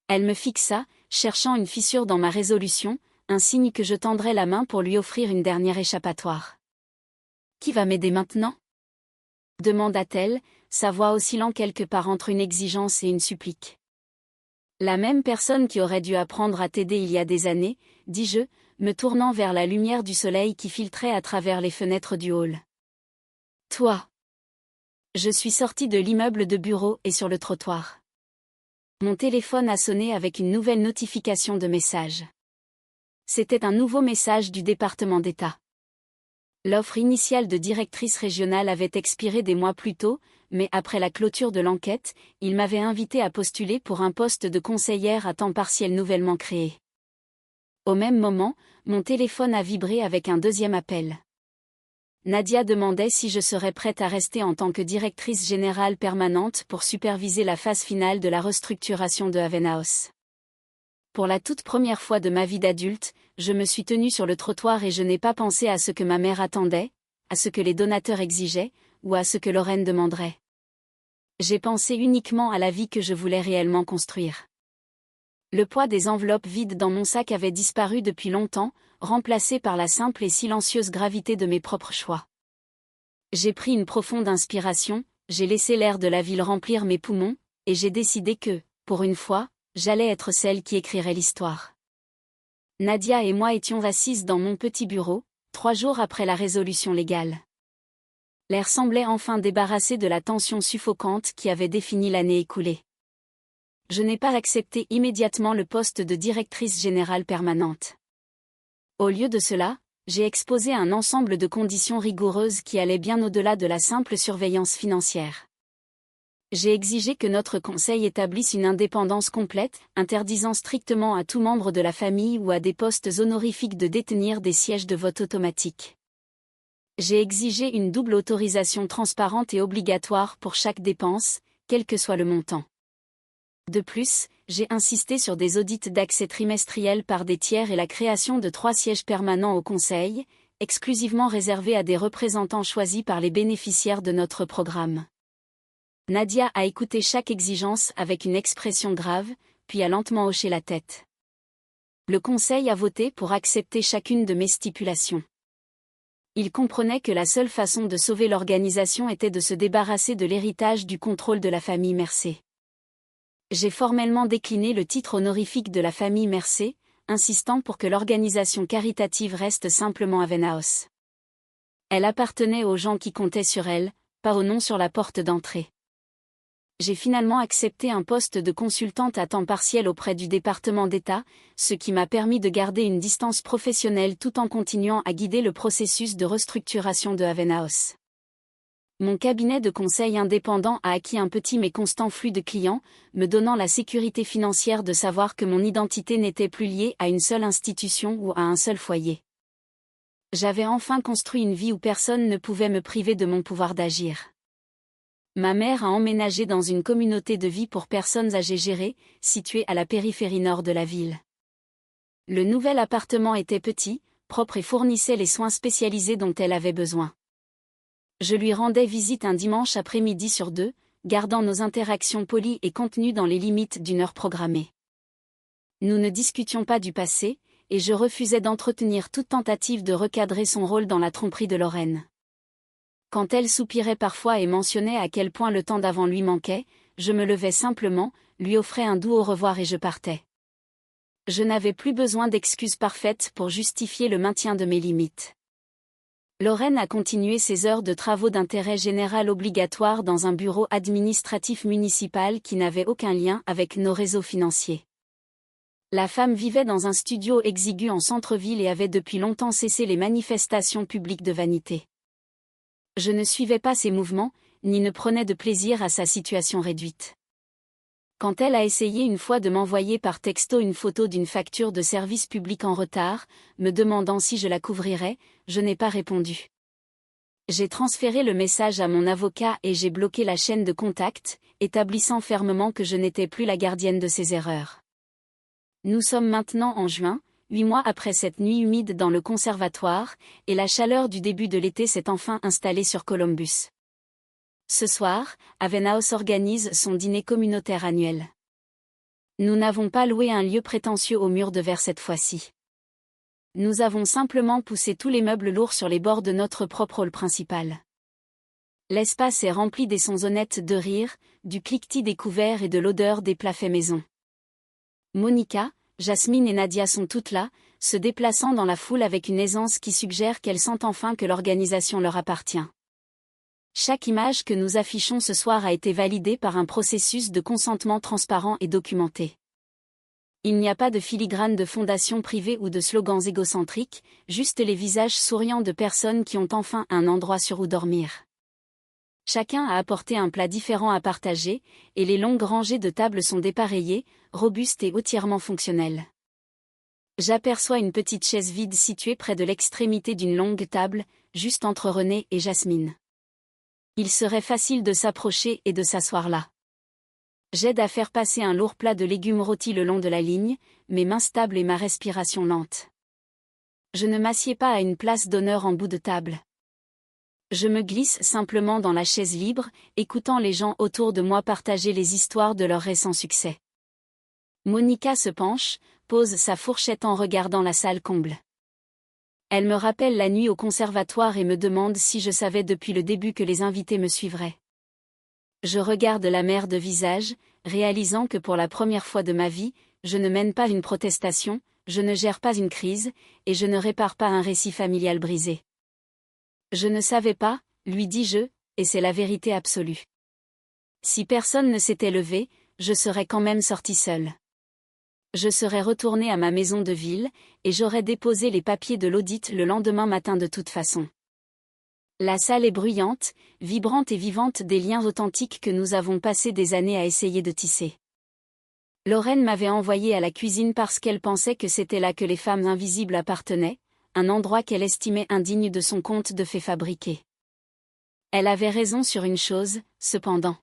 Elle me fixa, cherchant une fissure dans ma résolution, un signe que je tendrais la main pour lui offrir une dernière échappatoire. « Qui va m'aider maintenant ?» demanda-t-elle, sa voix oscillant quelque part entre une exigence et une supplique. « La même personne qui aurait dû apprendre à t'aider il y a des années, » dis-je, me tournant vers la lumière du soleil qui filtrait à travers les fenêtres du hall. « Toi !» Je suis sortie de l'immeuble de bureau et sur le trottoir. Mon téléphone a sonné avec une nouvelle notification de message. C'était un nouveau message du département d'État. L'offre initiale de directrice régionale avait expiré des mois plus tôt, mais après la clôture de l'enquête, il m'avait invité à postuler pour un poste de conseillère à temps partiel nouvellement créé. Au même moment, mon téléphone a vibré avec un deuxième appel. Nadia demandait si je serais prête à rester en tant que directrice générale permanente pour superviser la phase finale de la restructuration de Havenhouse. Pour la toute première fois de ma vie d'adulte, je me suis tenue sur le trottoir et je n'ai pas pensé à ce que ma mère attendait, à ce que les donateurs exigeaient, ou à ce que Lorraine demanderait. J'ai pensé uniquement à la vie que je voulais réellement construire. Le poids des enveloppes vides dans mon sac avait disparu depuis longtemps, remplacé par la simple et silencieuse gravité de mes propres choix. J'ai pris une profonde inspiration, j'ai laissé l'air de la ville remplir mes poumons, et j'ai décidé que, pour une fois, j'allais être celle qui écrirait l'histoire. Nadia et moi étions assises dans mon petit bureau, 3 jours après la résolution légale. L'air semblait enfin débarrassé de la tension suffocante qui avait défini l'année écoulée. Je n'ai pas accepté immédiatement le poste de directrice générale permanente. Au lieu de cela, j'ai exposé un ensemble de conditions rigoureuses qui allaient bien au-delà de la simple surveillance financière. J'ai exigé que notre conseil établisse une indépendance complète, interdisant strictement à tout membre de la famille ou à des postes honorifiques de détenir des sièges de vote automatiques. J'ai exigé une double autorisation transparente et obligatoire pour chaque dépense, quel que soit le montant. De plus, j'ai insisté sur des audits d'accès trimestriels par des tiers et la création de 3 sièges permanents au Conseil, exclusivement réservés à des représentants choisis par les bénéficiaires de notre programme. Nadia a écouté chaque exigence avec une expression grave, puis a lentement hoché la tête. Le Conseil a voté pour accepter chacune de mes stipulations. Il comprenait que la seule façon de sauver l'organisation était de se débarrasser de l'héritage du contrôle de la famille Mercé. J'ai formellement décliné le titre honorifique de la famille Mercé, insistant pour que l'organisation caritative reste simplement Havenhouse. Elle appartenait aux gens qui comptaient sur elle, pas au nom sur la porte d'entrée. J'ai finalement accepté un poste de consultante à temps partiel auprès du département d'État, ce qui m'a permis de garder une distance professionnelle tout en continuant à guider le processus de restructuration de Havenhouse. Mon cabinet de conseil indépendant a acquis un petit mais constant flux de clients, me donnant la sécurité financière de savoir que mon identité n'était plus liée à une seule institution ou à un seul foyer. J'avais enfin construit une vie où personne ne pouvait me priver de mon pouvoir d'agir. Ma mère a emménagé dans une communauté de vie pour personnes âgées gérée, située à la périphérie nord de la ville. Le nouvel appartement était petit, propre et fournissait les soins spécialisés dont elle avait besoin. Je lui rendais visite un dimanche après-midi sur 2, gardant nos interactions polies et contenues dans les limites d'une heure programmée. Nous ne discutions pas du passé, et je refusais d'entretenir toute tentative de recadrer son rôle dans la tromperie de Lorraine. Quand elle soupirait parfois et mentionnait à quel point le temps d'avant lui manquait, je me levais simplement, lui offrais un doux au revoir et je partais. Je n'avais plus besoin d'excuses parfaites pour justifier le maintien de mes limites. Lorraine a continué ses heures de travaux d'intérêt général obligatoires dans un bureau administratif municipal qui n'avait aucun lien avec nos réseaux financiers. La femme vivait dans un studio exigu en centre-ville et avait depuis longtemps cessé les manifestations publiques de vanité. Je ne suivais pas ses mouvements, ni ne prenais de plaisir à sa situation réduite. Quand elle a essayé une fois de m'envoyer par texto une photo d'une facture de service public en retard, me demandant si je la couvrirais, je n'ai pas répondu. J'ai transféré le message à mon avocat et j'ai bloqué la chaîne de contact, établissant fermement que je n'étais plus la gardienne de ses erreurs. Nous sommes maintenant en juin, 8 mois après cette nuit humide dans le conservatoire, et la chaleur du début de l'été s'est enfin installée sur Columbus. Ce soir, Avenhaus organise son dîner communautaire annuel. Nous n'avons pas loué un lieu prétentieux au mur de verre cette fois-ci. Nous avons simplement poussé tous les meubles lourds sur les bords de notre propre hall principal. L'espace est rempli des sons honnêtes de rire, du cliquetis des couverts et de l'odeur des plats faits maison. Monica, Jasmine et Nadia sont toutes là, se déplaçant dans la foule avec une aisance qui suggère qu'elles sentent enfin que l'organisation leur appartient. Chaque image que nous affichons ce soir a été validée par un processus de consentement transparent et documenté. Il n'y a pas de filigrane de fondation privée ou de slogans égocentriques, juste les visages souriants de personnes qui ont enfin un endroit sur où dormir. Chacun a apporté un plat différent à partager, et les longues rangées de tables sont dépareillées, robustes et entièrement fonctionnelles. J'aperçois une petite chaise vide située près de l'extrémité d'une longue table, juste entre René et Jasmine. Il serait facile de s'approcher et de s'asseoir là. J'aide à faire passer un lourd plat de légumes rôtis le long de la ligne, mes mains stables et ma respiration lente. Je ne m'assieds pas à une place d'honneur en bout de table. Je me glisse simplement dans la chaise libre, écoutant les gens autour de moi partager les histoires de leurs récents succès. Monica se penche, pose sa fourchette en regardant la salle comble. Elle me rappelle la nuit au conservatoire et me demande si je savais depuis le début que les invités me suivraient. Je regarde la mère de visage, réalisant que pour la première fois de ma vie, je ne mène pas une protestation, je ne gère pas une crise, et je ne répare pas un récit familial brisé. Je ne savais pas, lui dis-je, et c'est la vérité absolue. Si personne ne s'était levé, je serais quand même sortie seule. Je serais retournée à ma maison de ville, et j'aurais déposé les papiers de l'audit le lendemain matin de toute façon. La salle est bruyante, vibrante et vivante des liens authentiques que nous avons passé des années à essayer de tisser. Lorraine m'avait envoyée à la cuisine parce qu'elle pensait que c'était là que les femmes invisibles appartenaient, un endroit qu'elle estimait indigne de son conte de fées fabriquées. Elle avait raison sur une chose, cependant.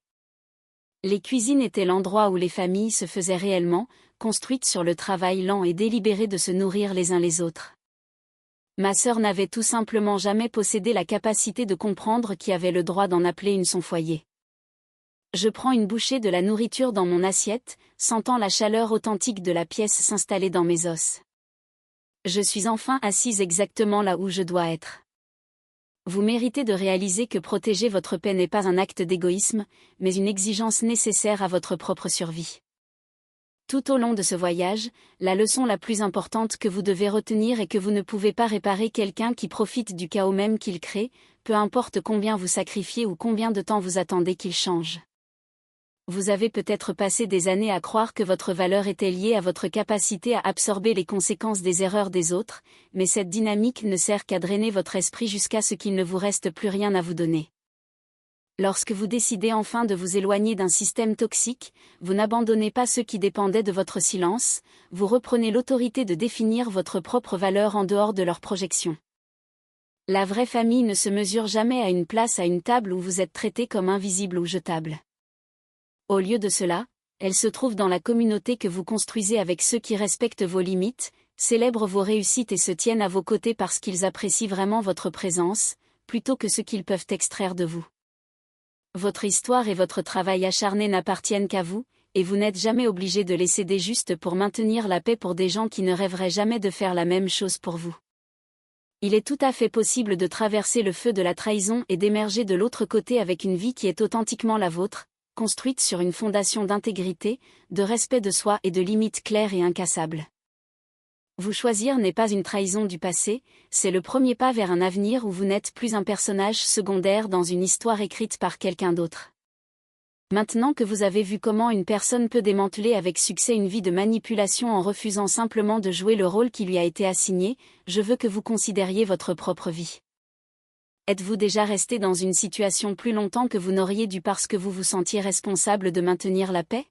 Les cuisines étaient l'endroit où les familles se faisaient réellement, construites sur le travail lent et délibéré de se nourrir les uns les autres. Ma sœur n'avait tout simplement jamais possédé la capacité de comprendre qui avait le droit d'en appeler une son foyer. Je prends une bouchée de la nourriture dans mon assiette, sentant la chaleur authentique de la pièce s'installer dans mes os. Je suis enfin assise exactement là où je dois être. Vous méritez de réaliser que protéger votre paix n'est pas un acte d'égoïsme, mais une exigence nécessaire à votre propre survie. Tout au long de ce voyage, la leçon la plus importante que vous devez retenir est que vous ne pouvez pas réparer quelqu'un qui profite du chaos même qu'il crée, peu importe combien vous sacrifiez ou combien de temps vous attendez qu'il change. Vous avez peut-être passé des années à croire que votre valeur était liée à votre capacité à absorber les conséquences des erreurs des autres, mais cette dynamique ne sert qu'à drainer votre esprit jusqu'à ce qu'il ne vous reste plus rien à vous donner. Lorsque vous décidez enfin de vous éloigner d'un système toxique, vous n'abandonnez pas ceux qui dépendaient de votre silence, vous reprenez l'autorité de définir votre propre valeur en dehors de leur projection. La vraie famille ne se mesure jamais à une place à une table où vous êtes traité comme invisible ou jetable. Au lieu de cela, elle se trouve dans la communauté que vous construisez avec ceux qui respectent vos limites, célèbrent vos réussites et se tiennent à vos côtés parce qu'ils apprécient vraiment votre présence, plutôt que ce qu'ils peuvent extraire de vous. Votre histoire et votre travail acharné n'appartiennent qu'à vous, et vous n'êtes jamais obligé de les céder juste pour maintenir la paix pour des gens qui ne rêveraient jamais de faire la même chose pour vous. Il est tout à fait possible de traverser le feu de la trahison et d'émerger de l'autre côté avec une vie qui est authentiquement la vôtre, construite sur une fondation d'intégrité, de respect de soi et de limites claires et incassables. Vous choisir n'est pas une trahison du passé, c'est le premier pas vers un avenir où vous n'êtes plus un personnage secondaire dans une histoire écrite par quelqu'un d'autre. Maintenant que vous avez vu comment une personne peut démanteler avec succès une vie de manipulation en refusant simplement de jouer le rôle qui lui a été assigné, je veux que vous considériez votre propre vie. Êtes-vous déjà resté dans une situation plus longtemps que vous n'auriez dû parce que vous vous sentiez responsable de maintenir la paix?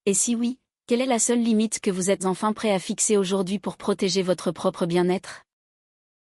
Et si oui, quelle est la seule limite que vous êtes enfin prêt à fixer aujourd'hui pour protéger votre propre bien-être?